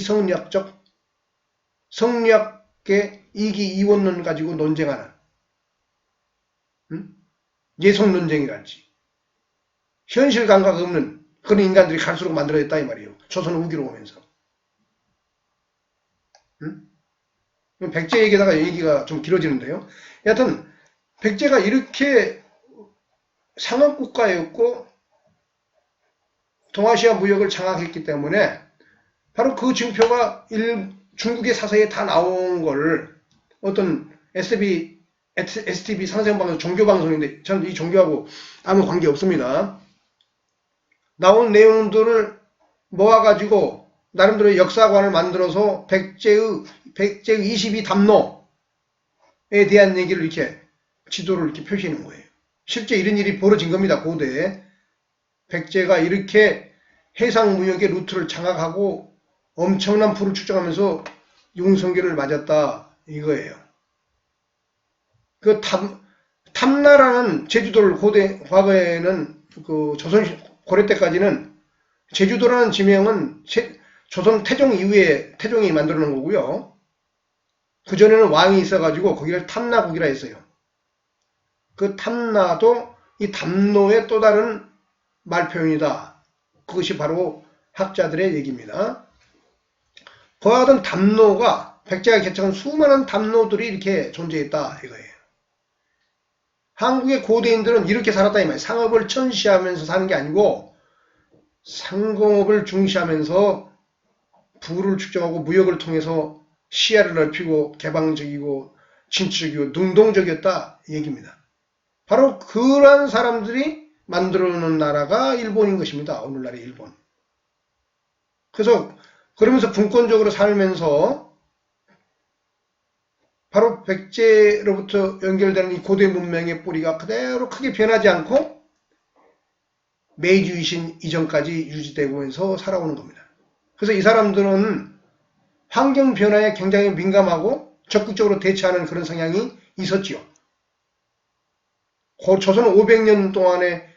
S1: 성리학의 이기이원론 가지고 논쟁하는 예속 논쟁이랄지 현실 감각 없는 그런 인간들이 갈수록 만들어졌다 이 말이에요. 조선 후기로 오면서. 백제 얘기다가 얘기가 좀 길어지는데요. 여하튼 백제가 이렇게 상업국가였고 동아시아 무역을 장악했기 때문에 바로 그 증표가 중국의 사서에 다 나온 걸 어떤 STB 상생방송 종교방송인데 저는 이 종교하고 아무 관계 없습니다. 나온 내용들을 모아가지고 나름대로 역사관을 만들어서 백제의 22담로에 대한 얘기를 이렇게 지도를 이렇게 표시해 놓은 거예요. 실제 이런 일이 벌어진 겁니다. 고대에. 백제가 이렇게 해상무역의 루트를 장악하고 엄청난 부를 축적하면서 융성기를 맞았다 이거예요. 그 탐나라는 제주도를 과거에는 그 조선 고려 때까지는 제주도라는 지명은 조선 태종 이후에 태종이 만들어 놓은 거고요. 그전에는 왕이 있어가지고 거기를 탐나국이라 했어요. 그 탐나도 이 담노의 또 다른 말 표현이다. 그것이 바로 학자들의 얘기입니다. 그와 같은 담노가 백제가 개척한 수많은 담노들이 이렇게 존재했다 이거예요. 한국의 고대인들은 이렇게 살았다 이 말이에요. 상업을 천시하면서 사는 게 아니고 상공업을 중시하면서 부를 축적하고 무역을 통해서 시야를 넓히고 개방적이고 진취적이고 능동적이었다 이 얘기입니다. 바로 그러한 사람들이 만들어 놓은 나라가 일본인 것입니다. 오늘날의 일본. 그래서 그러면서 분권적으로 살면서 바로 백제로부터 연결되는 이 고대 문명의 뿌리가 그대로 크게 변하지 않고 메이지 유신 이전까지 유지되면서 살아오는 겁니다. 그래서 이 사람들은 환경 변화에 굉장히 민감하고 적극적으로 대처하는 그런 성향이 있었지요. 조선 500년 동안에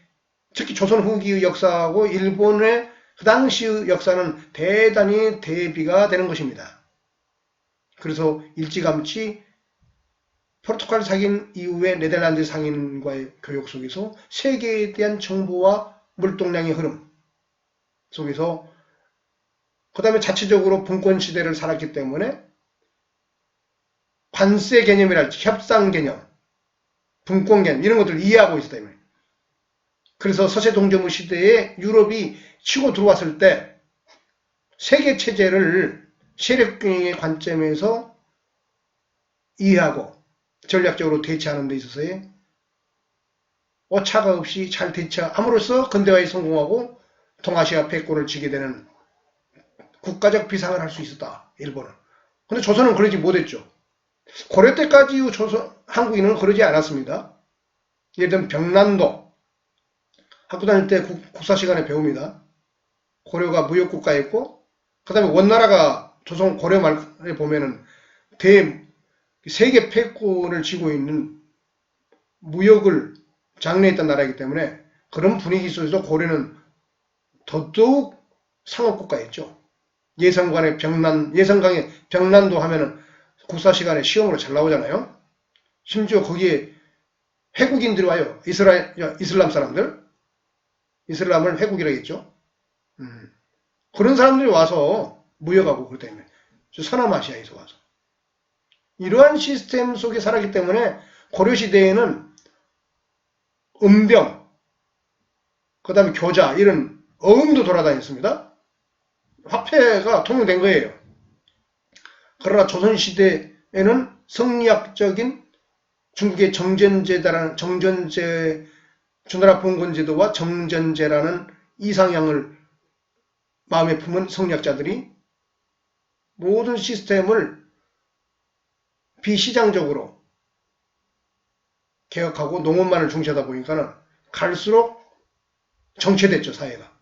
S1: 특히 조선 후기의 역사하고 일본의 그 당시의 역사는 대단히 대비가 되는 것입니다. 그래서 일찌감치 포르투갈 상인 이후에 네덜란드 상인과의 교역 속에서 세계에 대한 정보와 물동량의 흐름 속에서 그 다음에 자체적으로 분권 시대를 살았기 때문에 관세 개념이랄지 협상 개념, 분권 개념 이런 것들을 이해하고 있었다. 그래서 서세동정부 시대에 유럽이 치고 들어왔을 때 세계 체제를 세력균형의 관점에서 이해하고 전략적으로 대처하는 데 있어서의 오차가 없이 잘 대처함으로써 근대화에 성공하고 동아시아 패권을 쥐게 되는 국가적 비상을 할 수 있었다. 일본은. 근데 조선은 그러지 못했죠. 고려 때까지 한국인은 그러지 않았습니다. 예를 들면 병난도 학교 다닐 때 국사 시간에 배웁니다. 고려가 무역국가였고 그 다음에 원나라가 조선 고려 말에 보면은 세계 패권을 쥐고 있는 무역을 장려했던 나라이기 때문에 그런 분위기 속에서 고려는 더더욱 상업국가였죠. 예성강의 병난도 하면은 국사 시간에 시험으로 잘 나오잖아요. 심지어 거기에 회국인들이 와요. 이슬람 사람들. 이슬람을 회국이라고 했죠. 그런 사람들이 와서 무역하고 그러기 때문에 서남아시아에서 와서 이러한 시스템 속에 살았기 때문에 고려시대에는 은병 그 다음에 교자 이런 어음도 돌아다녔습니다. 화폐가 통용된 거예요. 그러나 조선시대에는 성리학적인 중국의 주나라 봉건제도와 정전제라는 이상향을 마음에 품은 성리학자들이 모든 시스템을 비시장적으로 개혁하고 농업만을 중시하다 보니까는 갈수록 정체됐죠, 사회가.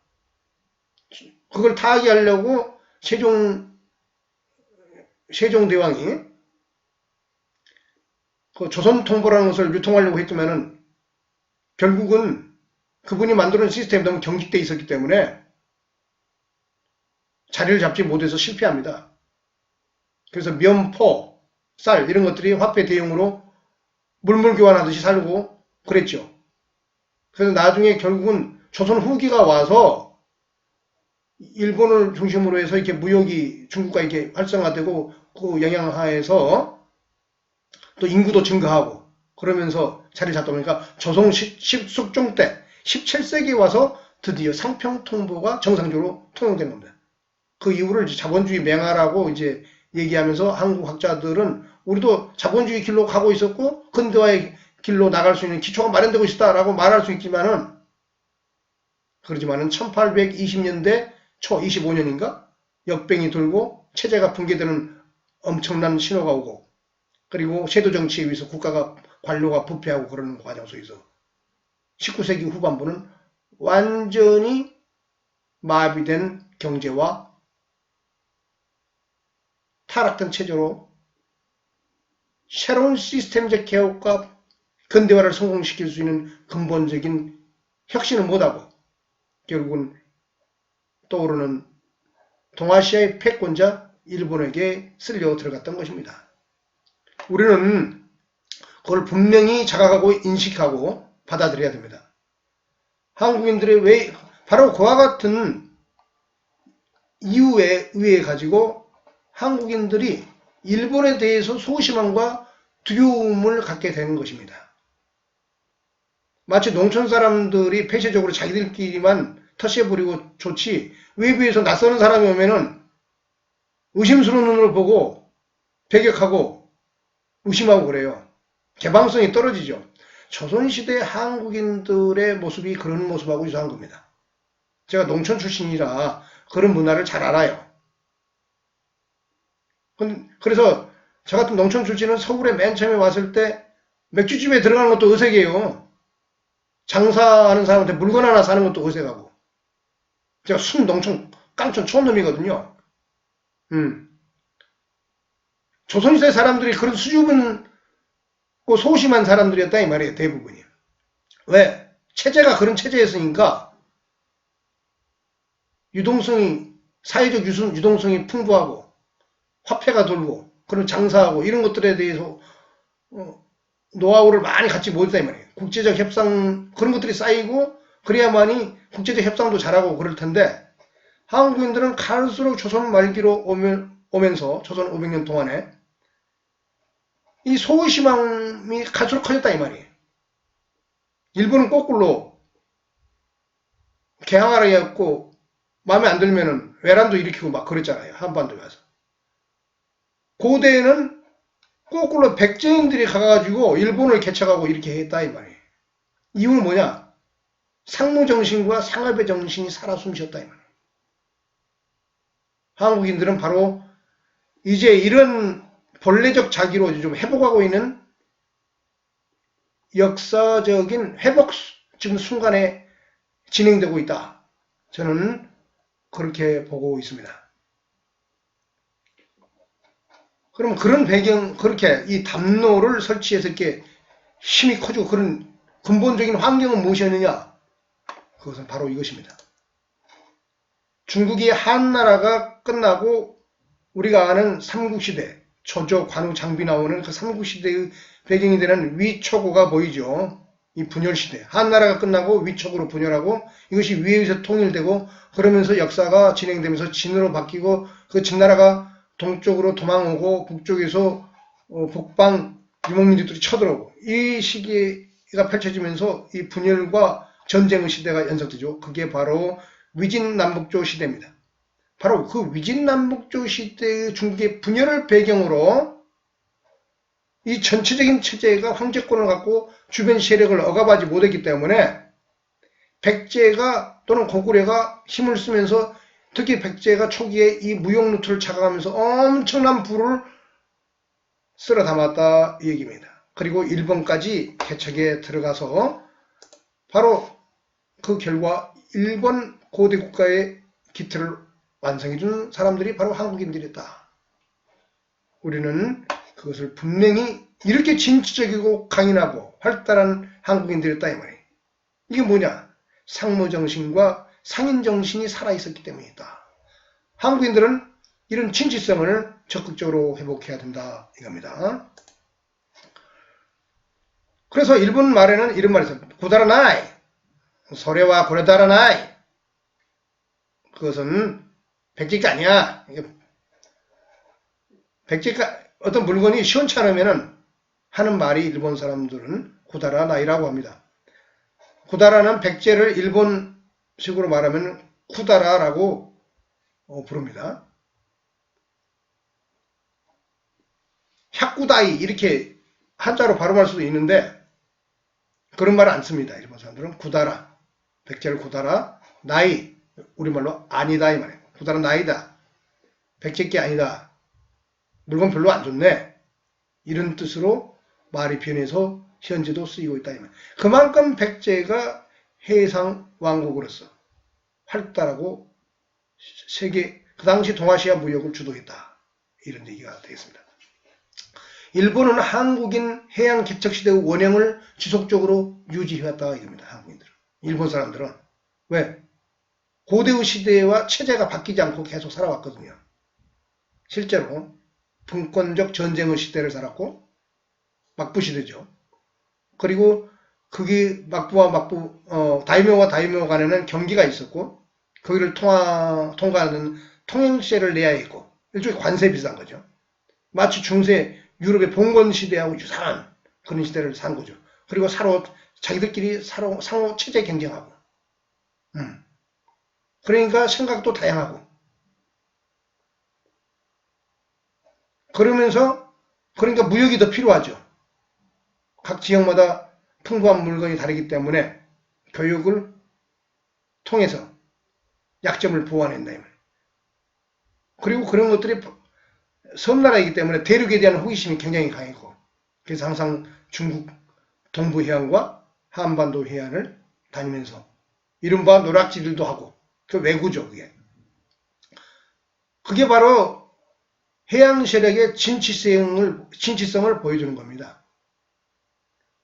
S1: 그걸 타개하려고 세종대왕이 그 조선통보라는 것을 유통하려고 했지만은 결국은 그분이 만드는 시스템이 너무 경직되어 있었기 때문에 자리를 잡지 못해서 실패합니다. 그래서 면포, 쌀 이런 것들이 화폐 대용으로 물물 교환하듯이 살고 그랬죠. 그래서 나중에 결국은 조선 후기가 와서 일본을 중심으로 해서 이렇게 무역이 중국과 이렇게 활성화되고 그 영향하에서 또 인구도 증가하고 그러면서 자리 잡다 보니까 조선 숙종 때 17세기에 와서 드디어 상평통보가 정상적으로 통용된 겁니다. 그 이후를 자본주의 맹하라고 이제 얘기하면서 한국 학자들은 우리도 자본주의 길로 가고 있었고 근대화의 길로 나갈 수 있는 기초가 마련되고 있다라고 말할 수 있지만은 그러지만은 1820년대 초 25년인가 역병이 돌고 체제가 붕괴되는 엄청난 신호가 오고 그리고 세도 정치에 의해서 국가가 관료가 부패하고 그러는 과정 속에서 19세기 후반부는 완전히 마비된 경제와 타락된 체제로 새로운 시스템적 개혁과 근대화를 성공시킬 수 있는 근본적인 혁신을 못하고 결국은 떠오르는 동아시아의 패권자 일본에게 쓸려 들어갔던 것입니다. 우리는 그걸 분명히 자각하고 인식하고 받아들여야 됩니다. 한국인들의 왜 바로 그와 같은 이유에 의해 가지고 한국인들이 일본에 대해서 소심함과 두려움을 갖게 되는 것입니다. 마치 농촌 사람들이 폐쇄적으로 자기들끼리만 텃세부리고 좋지 외부에서 낯서는 사람이 오면은 의심스러운 눈으로 보고 배격하고 의심하고 그래요. 개방성이 떨어지죠. 조선시대 한국인들의 모습이 그런 모습하고 유사한 겁니다. 제가 농촌 출신이라 그런 문화를 잘 알아요. 그래서 저 같은 농촌 출신은 서울에 맨 처음에 왔을 때 맥주집에 들어가는 것도 어색해요. 장사하는 사람한테 물건 하나 사는 것도 어색하고. 제가 순 농촌 깡촌 촌놈이거든요. 조선시대 사람들이 그런 수줍은 소심한 사람들이었다 이 말이에요. 대부분이. 왜? 체제가 그런 체제였으니까 유동성이 사회적 유동성이 풍부하고 화폐가 돌고 그런 장사하고 이런 것들에 대해서 노하우를 많이 갖지 못했다 이 말이에요. 국제적 협상 그런 것들이 쌓이고 그래야만이 국제적 협상도 잘하고 그럴 텐데 한국인들은 갈수록 조선 말기로 오면서 조선 500년 동안에 이 소심함이 갈수록 커졌다 이 말이에요. 일본은 거꾸로 개항하라 해갖고 마음에 안 들면은 외란도 일으키고 막 그랬잖아요. 한반도에 와서. 고대에는 거꾸로 백제인들이 가가지고 일본을 개척하고 이렇게 했다 이 말이에요. 이유는 뭐냐? 상무정신과 상업의 정신이 살아 숨쉬었다 이 말이에요. 한국인들은 바로 이제 이런 본래적 자기로 좀 회복하고 있는 역사적인 회복 지금 순간에 진행되고 있다. 저는 그렇게 보고 있습니다. 그럼 그런 배경, 그렇게 이 담로를 설치해서 이렇게 힘이 커지고 그런 근본적인 환경은 무엇이었느냐? 그것은 바로 이것입니다. 중국이 한나라가 끝나고 우리가 아는 삼국시대, 조조, 관우, 장비 나오는 그 삼국시대의 배경이 되는 위초고가 보이죠. 이 분열시대. 한나라가 끝나고 위초고로 분열하고 이것이 위에서 통일되고 그러면서 역사가 진행되면서 진으로 바뀌고 그 진나라가 동쪽으로 도망오고 북쪽에서 북방 유목민들이 쳐들어오고 이 시기가 펼쳐지면서 이 분열과 전쟁의 시대가 연속되죠. 그게 바로 위진남북조 시대입니다. 바로 그 위진남북조 시대의 중국의 분열을 배경으로 이 전체적인 체제가 황제권을 갖고 주변 세력을 억압하지 못했기 때문에 백제가 또는 고구려가 힘을 쓰면서 특히 백제가 초기에 이 무역루트를 착각하면서 엄청난 부를 쓸어 담았다 이 얘기입니다. 그리고 일본까지 개척에 들어가서 바로 그 결과 일본 고대 국가의 기틀을 완성해준 사람들이 바로 한국인들이었다. 우리는 그것을 분명히 이렇게 진취적이고 강인하고 활달한 한국인들이었다 이 말이에요. 이게 뭐냐? 상무정신과 상인정신이 살아있었기 때문이다. 한국인들은 이런 진취성을 적극적으로 회복해야 된다 이겁니다. 그래서 일본 말에는 이런 말이 있어요. 고다라나이, 소레와 고레다라나이. 그것은 백제가 아니야. 백제가 어떤 물건이 시원찮으면은 하는 말이 일본 사람들은 고다라나이라고 합니다. 고다라는 백제를 일본식으로 말하면 쿠다라라고 부릅니다. 샤쿠다이 이렇게 한자로 발음할 수도 있는데 그런 말을 안 씁니다. 일본 사람들은 구다라, 백제를 구다라, 나이, 우리말로 아니다 이 말이에요. 구다라 나이다, 백제께 아니다, 물건 별로 안 좋네, 이런 뜻으로 말이 변해서 현재도 쓰이고 있다 이 말이에요. 그만큼 백제가 해상 왕국으로서 활달하고 세계 그 당시 동아시아 무역을 주도했다 이런 얘기가 되겠습니다. 일본은 한국인 해양 개척시대의 원형을 지속적으로 유지해왔다 이겁니다. 한국인들은. 일본 사람들은. 왜? 고대의 시대와 체제가 바뀌지 않고 계속 살아왔거든요. 실제로 분권적 전쟁의 시대를 살았고 막부 시대죠. 그리고 그게 막부와 막부, 다이묘와 다이묘 간에는 경기가 있었고 거기를 통과하는 통행세를 내야 했고 일종의 관세 비슷한 거죠. 마치 중세 유럽의 봉건 시대하고 유사한 그런 시대를 산 거죠. 그리고 서로 자기들끼리 상호 체제 경쟁하고, 그러니까 생각도 다양하고, 그러니까 무역이 더 필요하죠. 각 지역마다 풍부한 물건이 다르기 때문에 교육을 통해서 약점을 보완한다. 그리고 그런 것들이 섬나라이기 때문에 대륙에 대한 호기심이 굉장히 강했고, 그래서 항상 중국 동부 해안과 한반도 해안을 다니면서 이른바 노략질도 하고, 그 왜구죠, 그게. 그게 바로 해양 세력의 진취성을 보여주는 겁니다.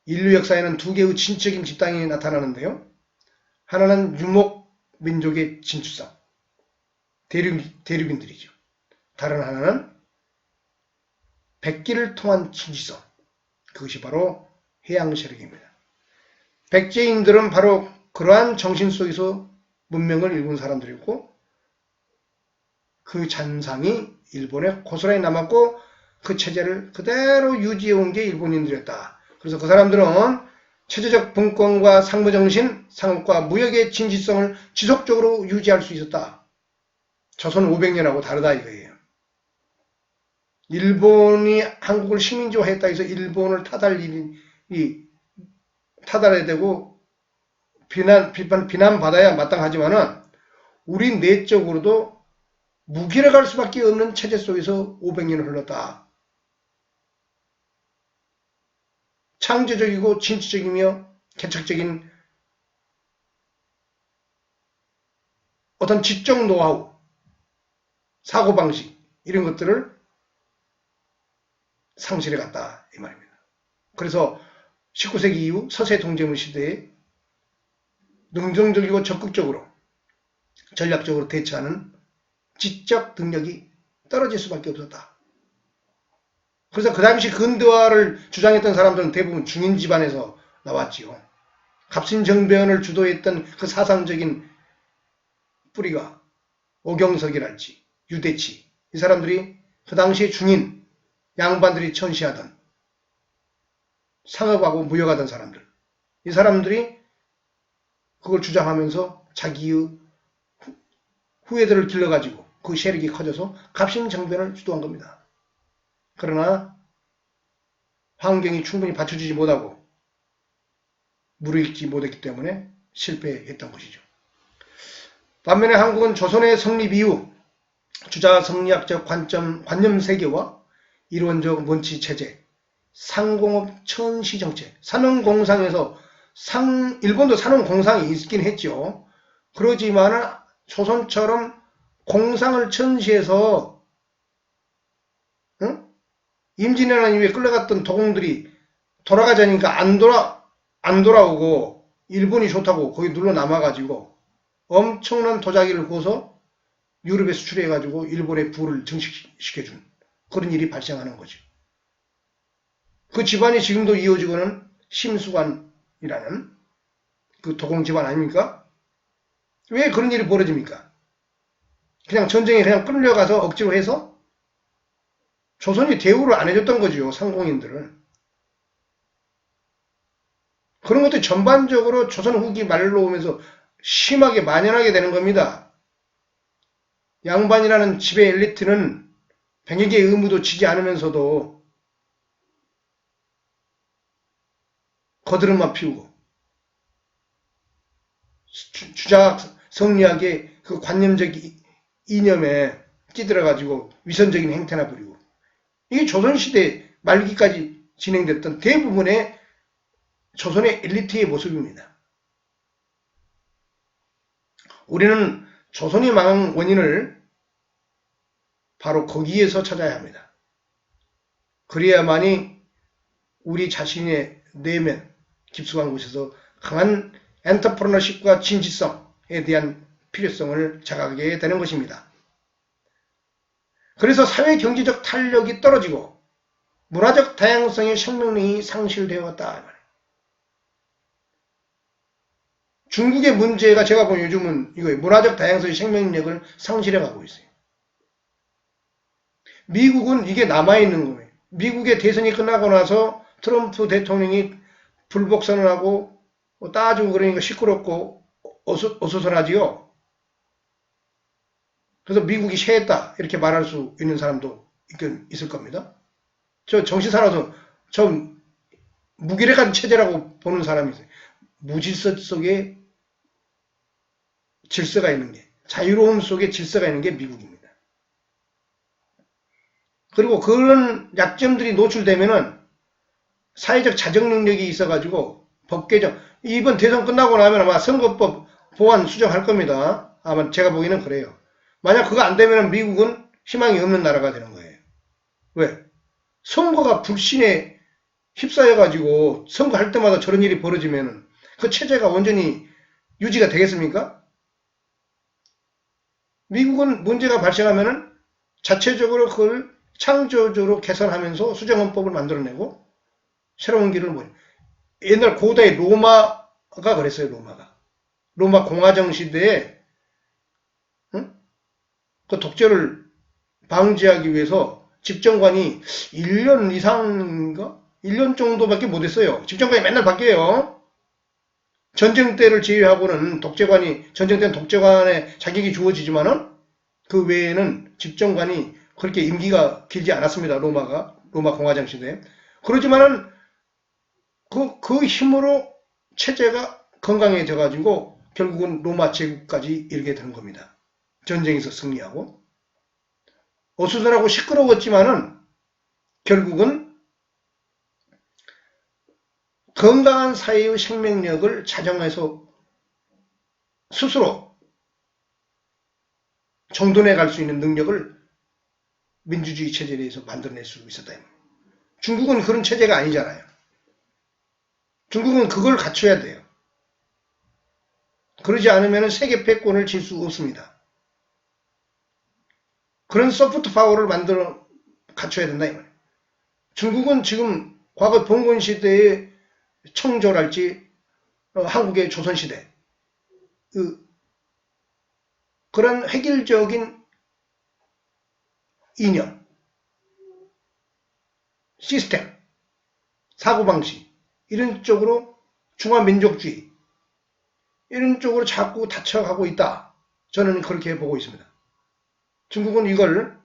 S1: 인류 역사에는 두 개의 진취적인 집단이 나타나는데요. 하나는 유목민족의 진출성, 대륙인들이죠. 다른 하나는 백기를 통한 진취성, 그것이 바로 해양 세력입니다. 백제인들은 바로 그러한 정신 속에서 문명을 일군 사람들이었고 그 잔상이 일본에 고스란히 남았고 그 체제를 그대로 유지해온 게 일본인들이었다. 그래서 그 사람들은 체제적 분권과 상무정신, 상업과 무역의 진취성을 지속적으로 유지할 수 있었다. 조선 500년하고 다르다 이거예요. 일본이 한국을 식민지화했다 해서 일본을 타달해야 되고 비난받아야 마땅하지만은 우리 내적으로도 무기력할 수밖에 없는 체제 속에서 500년을 흘렀다. 창조적이고 진취적이며 개척적인 어떤 지적 노하우, 사고방식 이런 것들을 상실해 갔다 이 말입니다. 그래서 19세기 이후 서세 동제문 시대에 능동적이고 적극적으로 전략적으로 대처하는 지적 능력이 떨어질 수밖에 없었다. 그래서 그 당시 근대화를 주장했던 사람들은 대부분 중인 집안에서 나왔지요. 갑신정변을 주도했던 그 사상적인 뿌리가 오경석이랄지 유대치, 이 사람들이 그 당시에 중인 양반들이 천시하던 상업하고 무역하던 사람들, 이 사람들이 그걸 주장하면서 자기의 후예들을 길러가지고 그 세력이 커져서 갑신정변을 주도한 겁니다. 그러나 환경이 충분히 받쳐주지 못하고 무르익지 못했기 때문에 실패했던 것이죠. 반면에 한국은 조선의 성립 이후 주자 성리학적 관념 세계와 이론적 원칙 체제, 상공업 천시 정책, 산업공상에서 일본도 산업공상이 있긴 했죠. 그러지만은 조선처럼 공상을 천시해서 임진왜란 이후에 끌려갔던 도공들이 돌아가자니까 안 돌아오고 일본이 좋다고 거기 눌러 남아가지고 엄청난 도자기를 구워서 유럽에 수출해가지고 일본의 부를 증식시켜준 그런 일이 발생하는 거죠. 그 집안이 지금도 이어지고는 심수관이라는 그 도공 집안 아닙니까? 왜 그런 일이 벌어집니까? 그냥 전쟁에 그냥 끌려가서 억지로 해서 조선이 대우를 안 해줬던 거죠. 상공인들을. 그런 것들이 전반적으로 조선 후기 말로 오면서 심하게 만연하게 되는 겁니다. 양반이라는 지배 엘리트는 병역의 의무도 지지 않으면서도 거드름만 피우고 주작 성리학의 그 관념적 이념에 찌들어가지고 위선적인 행태나 부리고 이게 조선시대 말기까지 진행됐던 대부분의 조선의 엘리트의 모습입니다. 우리는 조선이 망한 원인을 바로 거기에서 찾아야 합니다. 그래야만이 우리 자신의 내면 깊숙한 곳에서 강한 엔터프러너십과 진지성에 대한 필요성을 자각하게 되는 것입니다. 그래서 사회 경제적 탄력이 떨어지고 문화적 다양성의 생명력이 상실되어 왔다. 중국의 문제가 제가 보기엔 요즘은 이거예요. 문화적 다양성의 생명력을 상실해가고 있어요. 미국은 이게 남아있는 거예요. 미국의 대선이 끝나고 나서 트럼프 대통령이 불복선언하고 따지고 그러니까 시끄럽고 어수선하지요. 그래서 미국이 패했다 이렇게 말할 수 있는 사람도 있을 겁니다. 저 정신 사나워서 저 무기력한 체제라고 보는 사람이 있어요. 무질서 속에 질서가 있는 게, 자유로움 속에 질서가 있는 게 미국입니다. 그리고 그런 약점들이 노출되면은 사회적 자정 능력이 있어가지고 법 개정, 이번 대선 끝나고 나면 아마 선거법 보완 수정할 겁니다. 아마 제가 보기에는 그래요. 만약 그거 안 되면 미국은 희망이 없는 나라가 되는 거예요. 왜? 선거가 불신에 휩싸여가지고 선거할 때마다 저런 일이 벌어지면 그 체제가 완전히 유지가 되겠습니까? 미국은 문제가 발생하면은 자체적으로 그걸 창조적으로 개선하면서 수정헌법을 만들어내고 새로운 길을 옛날 고대 로마가 그랬어요. 로마 공화정 시대에 그 독재를 방지하기 위해서 집정관이 1년 이상인가? 1년 정도밖에 못했어요. 집정관이 맨날 바뀌어요. 전쟁 때를 제외하고는 전쟁 때는 독재관의 자격이 주어지지만은 그 외에는 집정관이 그렇게 임기가 길지 않았습니다. 로마 공화정 시대에. 그렇지만은 그 힘으로 체제가 건강해져가지고 결국은 로마 제국까지 이르게 되는 겁니다. 전쟁에서 승리하고. 어수선하고 시끄러웠지만은 결국은 건강한 사회의 생명력을 자정해서 스스로 정돈해 갈 수 있는 능력을 민주주의 체제에 대해서 만들어낼 수 있었다. 중국은 그런 체제가 아니잖아요. 중국은 그걸 갖춰야 돼요. 그러지 않으면 세계 패권을 질 수 없습니다. 그런 소프트 파워를 갖춰야 된다. 이 말이에요. 중국은 지금 과거 봉건 시대의 청조랄지 한국의 조선시대 그런 획일적인 이념, 시스템, 사고방식 이런 쪽으로 중화민족주의 이런 쪽으로 자꾸 다쳐가고 있다. 저는 그렇게 보고 있습니다. 중국은 이걸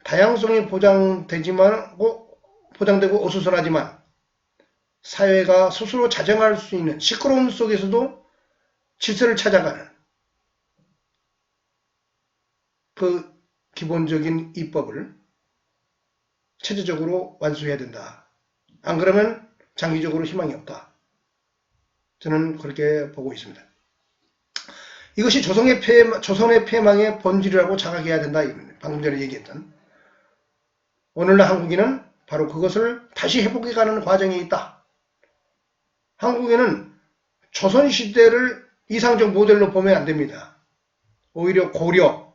S1: 다양성이 보장되고 어수선하지만 사회가 스스로 자정할 수 있는 시끄러움 속에서도 질서를 찾아가는 그 기본적인 입법을 체제적으로 완수해야 된다. 안 그러면 장기적으로 희망이 없다. 저는 그렇게 보고 있습니다. 이것이 조선의 폐망의 본질이라고 자각해야 된다. 방금 전에 얘기했던 오늘날 한국인은 바로 그것을 다시 회복해가는 과정에 있다. 한국에는 조선시대를 이상적 모델로 보면 안 됩니다. 오히려 고려,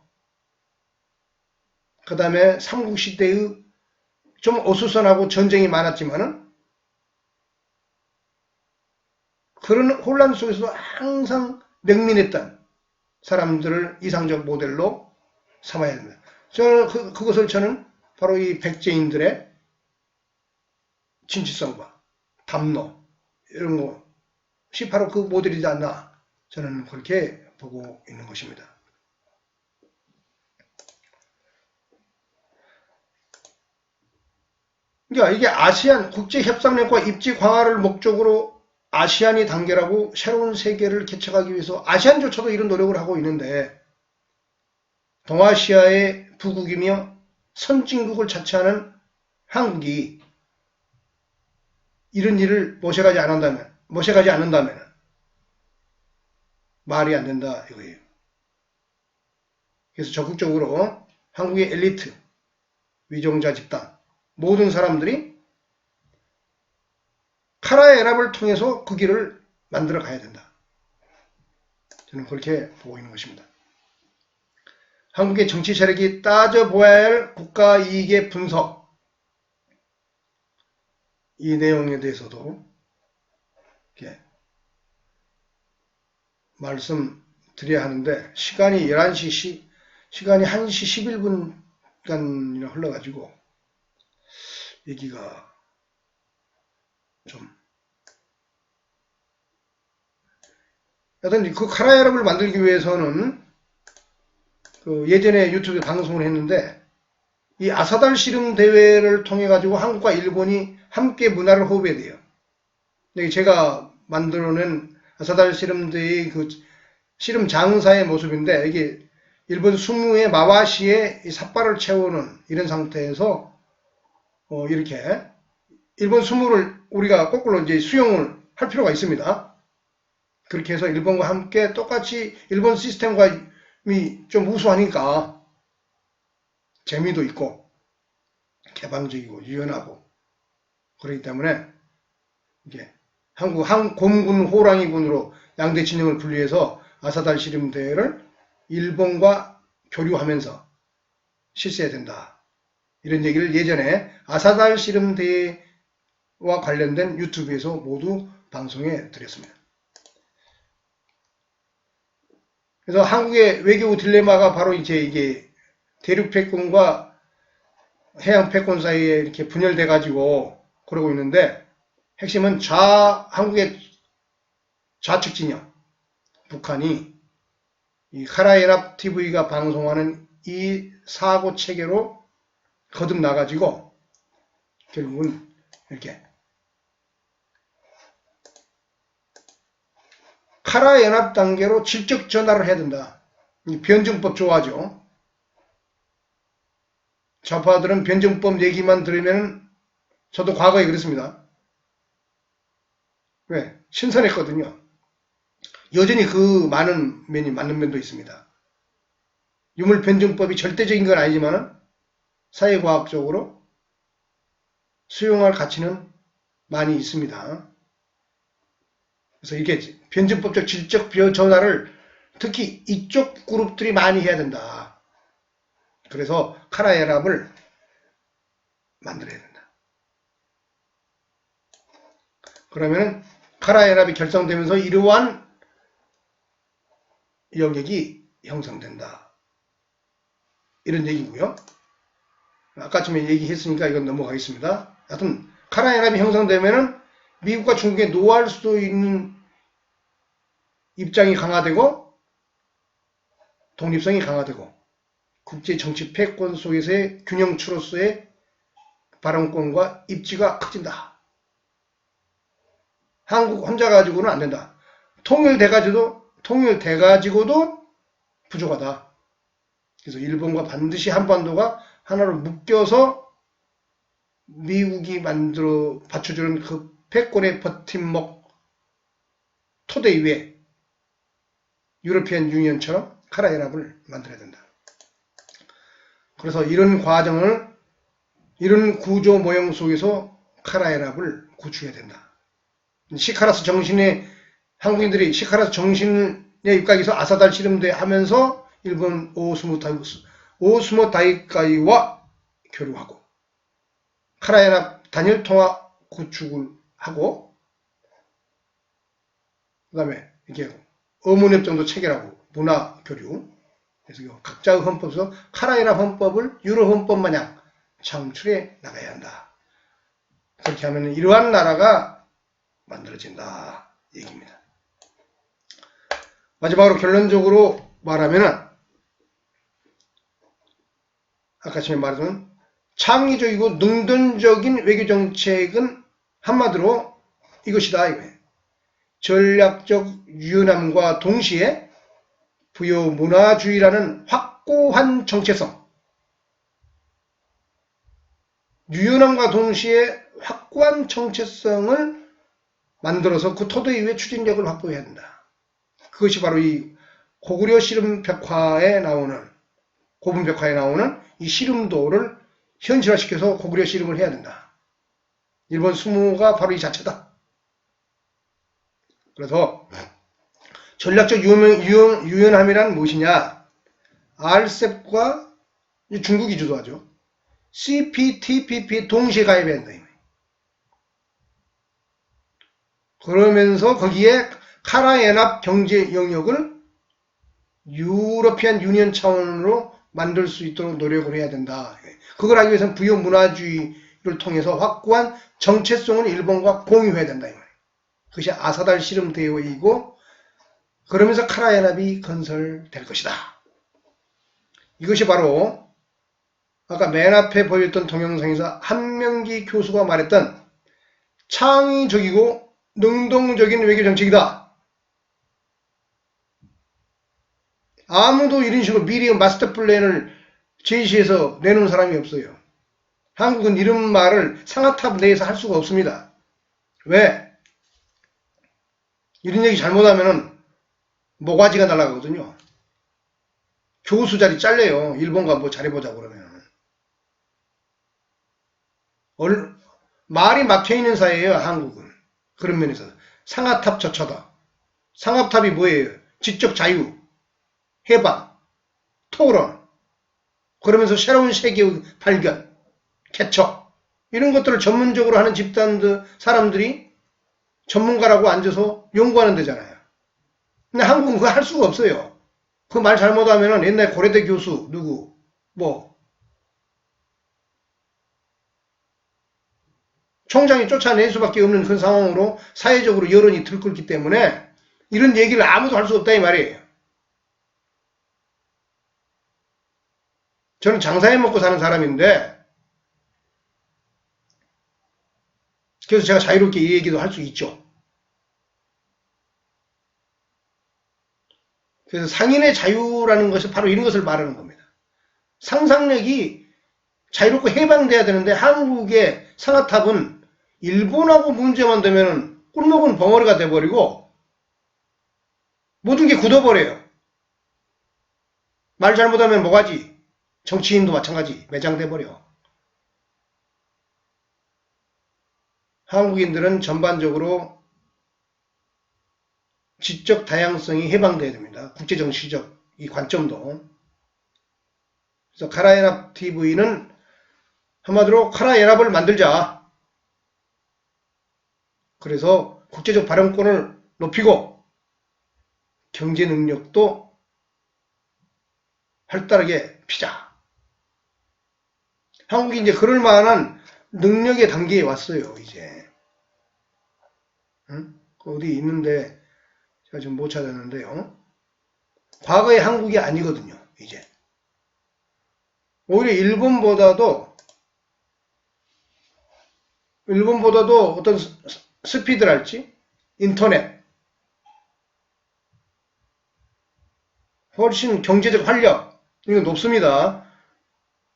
S1: 그 다음에 삼국시대의 좀 어수선하고 전쟁이 많았지만은 그런 혼란 속에서도 항상 명민했던 사람들을 이상적 모델로 삼아야 됩니다. 저는 그것을 저는 바로 이 백제인들의 진취성과 담로 이런 것이 바로 그 모델이지 않나 저는 그렇게 보고 있는 것입니다. 그러니까 이게 아시안 국제협상력과 입지 강화를 목적으로 아시안이 단결하고 새로운 세계를 개척하기 위해서 아시안조차도 이런 노력을 하고 있는데 동아시아의 부국이며 선진국을 자처하는 한국이 이런 일을 모셔가지 않는다면 말이 안 된다 이거예요. 그래서 적극적으로 한국의 엘리트, 위종자 집단 모든 사람들이 카라의 연합을 통해서 그 길을 만들어 가야 된다. 저는 그렇게 보고 있는 것입니다. 한국의 정치 세력이 따져보아야 할 국가 이익의 분석, 이 내용에 대해서도 이렇게 말씀드려야 하는데 시간이 1시 11분간이나 흘러가지고 얘기가 좀 여튼 그 카라 연합을 만들기 위해서는 그 예전에 유튜브에 방송을 했는데 이 아사달 씨름 대회를 통해 가지고 한국과 일본이 함께 문화를 호흡해야 돼요. 여기 제가 만들어낸 아사달 씨름 대회의 그 씨름 장사의 모습인데 이게 일본 수무의 마와시에 이 삿발을 채우는 이런 상태에서 이렇게 일본 수무를 우리가 거꾸로 이제 수용을 할 필요가 있습니다. 그렇게 해서 일본과 함께 똑같이 일본 시스템과 좀 우수하니까 재미도 있고 개방적이고 유연하고 그렇기 때문에 이게 한국 곰군 호랑이군으로 양대 진영을 분리해서 아사달 씨름 대회를 일본과 교류하면서 실시해야 된다. 이런 얘기를 예전에 아사달 씨름 대회와 관련된 유튜브에서 모두 방송해 드렸습니다. 그래서 한국의 외교 딜레마가 바로 이제 이게 대륙 패권과 해양 패권 사이에 이렇게 분열돼 가지고 그러고 있는데 핵심은 한국의 좌측 진영 북한이 이 카라연합 TV가 방송하는 이 사고 체계로 거듭나 가지고 결국은 이렇게 카라연합 단계로 질적 전환을 해야 된다. 이 변증법 좋아하죠. 좌파들은 변증법 얘기만 들으면 저도 과거에 그랬습니다. 왜? 신선했거든요. 여전히 그 많은 면이 맞는 면도 있습니다. 유물 변증법이 절대적인 건 아니지만 사회과학적으로 수용할 가치는 많이 있습니다. 그래서 이게 변증법적 질적 전환을 특히 이쪽 그룹들이 많이 해야 된다. 그래서 카라연합을 만들어야 된다. 그러면 카라연합이 결성되면서 이러한 영역이 형성된다. 이런 얘기고요. 아까쯤에 얘기했으니까 이건 넘어가겠습니다. 하여튼 카라연합이 형성되면은 미국과 중국에 노할 수도 있는 입장이 강화되고 독립성이 강화되고 국제 정치 패권 속에서의 균형추로서의 발언권과 입지가 커진다. 한국 혼자 가지고는 안 된다. 통일돼가지고도 부족하다. 그래서 일본과 반드시 한반도가 하나로 묶여서 미국이 만들어 받쳐주는 그 패권의 버팀목 토대 위에 유러피안 유니언처럼 카라연합을 만들어야 된다. 그래서 이런 과정을 이런 구조 모형 속에서 카라연합을 구축해야 된다. 시카라스 정신에 한국인들이 시카라스 정신에 입각해서 아사달 씨름대 하면서 일본 오스모다이카이와 교류하고 카라연합 단일 통화 구축을 하고 그 다음에 이게 어문협 정도 체결하고 문화 교류 그래서 각자의 헌법에서 카라연합 헌법을 유럽 헌법 마냥 창출해 나가야 한다. 그렇게 하면 이러한 나라가 만들어진다 얘기입니다. 마지막으로 결론적으로 말하면은 아까 전에 말했던 창의적이고 능동적인 외교정책은 한마디로 이것이다 이거예요. 전략적 유연함과 동시에 부여 문화주의라는 확고한 정체성 유연함과 동시에 확고한 정체성을 만들어서 그 토대 위에 추진력을 확보해야 한다. 그것이 바로 이 고구려 씨름벽화에 나오는 고분벽화에 나오는 이 씨름도를 현실화시켜서 고구려 씨름을 해야 된다. 일본 수모가 바로 이 자체다. 그래서 전략적 유연함이란 무엇이냐? RCEP과 중국이 주도하죠. CPTPP 동시에 가입해야 한다. 그러면서 거기에 카라연합 경제 영역을 유러피안 유니언 차원으로 만들 수 있도록 노력을 해야 된다. 그걸 하기 위해서는 부여 문화주의를 통해서 확고한 정체성을 일본과 공유해야 된다. 그것이 아사달 씨름 대회이고 그러면서 카라연합이 건설될 것이다. 이것이 바로 아까 맨 앞에 보였던 동영상에서 한명기 교수가 말했던 창의적이고 능동적인 외교 정책이다. 아무도 이런 식으로 미래의 마스터 플랜을 제시해서 내놓은 사람이 없어요. 한국은 이런 말을 상하탑 내에서 할 수가 없습니다. 왜? 이런 얘기 잘못하면은 모가지가 날아가거든요. 교수 자리 잘려요. 일본과 뭐 잘해보자 그러면. 말이 막혀있는 사회예요. 한국은. 그런 면에서. 상하탑 저처다. 상하탑이 뭐예요? 지적 자유, 해방, 토론, 그러면서 새로운 세계의 발견, 개척 이런 것들을 전문적으로 하는 집단들 사람들이 전문가라고 앉아서 연구하는 데잖아요. 근데 한국은 그거 할 수가 없어요. 그 말 잘못하면은 옛날 고려대 교수 누구 총장이 쫓아낼 수밖에 없는 그런 상황으로 사회적으로 여론이 들끓기 때문에 이런 얘기를 아무도 할 수 없다 이 말이에요. 저는 장사해 먹고 사는 사람인데 그래서 제가 자유롭게 이 얘기도 할 수 있죠. 그래서 상인의 자유라는 것이 바로 이런 것을 말하는 겁니다. 상상력이 자유롭고 해방돼야 되는데 한국의 상하탑은 일본하고 문제만 되면 꿀먹은 벙어리가 돼버리고 모든 게 굳어버려요. 말 잘못하면 뭐가지? 정치인도 마찬가지 매장돼버려. 한국인들은 전반적으로 지적 다양성이 해방돼야 됩니다. 국제정치적 이 관점도. 그래서 카라연합 TV는 한마디로 카라연합을 만들자. 그래서 국제적 발언권을 높이고 경제 능력도 활달하게 피자. 한국이 이제 그럴 만한 능력의 단계에 왔어요, 이제. 응? 어디 있는데 제가 지금 못 찾았는데요. 과거의 한국이 아니거든요, 이제. 오히려 일본보다도 어떤 스피드랄지, 인터넷, 훨씬 경제적 활력, 이거 높습니다.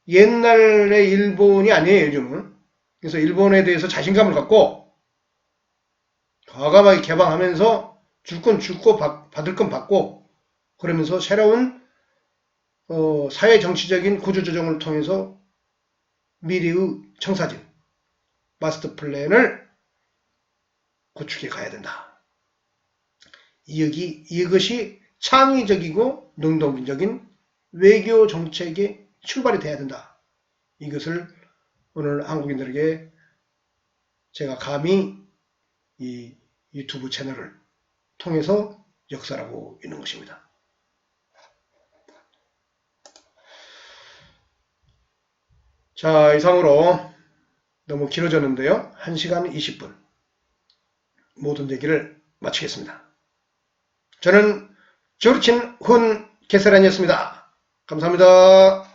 S1: 옛날의 일본이 아니에요, 요즘은. 그래서 일본에 대해서 자신감을 갖고 과감하게 개방하면서 줄 건 주고 받을 건 받고 그러면서 새로운 사회 정치적인 구조조정을 통해서 미래의 청사진, 마스터 플랜을 구축해 가야 된다. 이것이 창의적이고 능동적인 외교 정책의 출발이 돼야 된다. 이것을 오늘 한국인들에게 제가 감히 이 유튜브 채널을 통해서 역설하고 있는 것입니다. 자, 이상으로 너무 길어졌는데요. 1시간 20분 모든 얘기를 마치겠습니다. 저는 조르친 훈 게세란이었습니다. 감사합니다.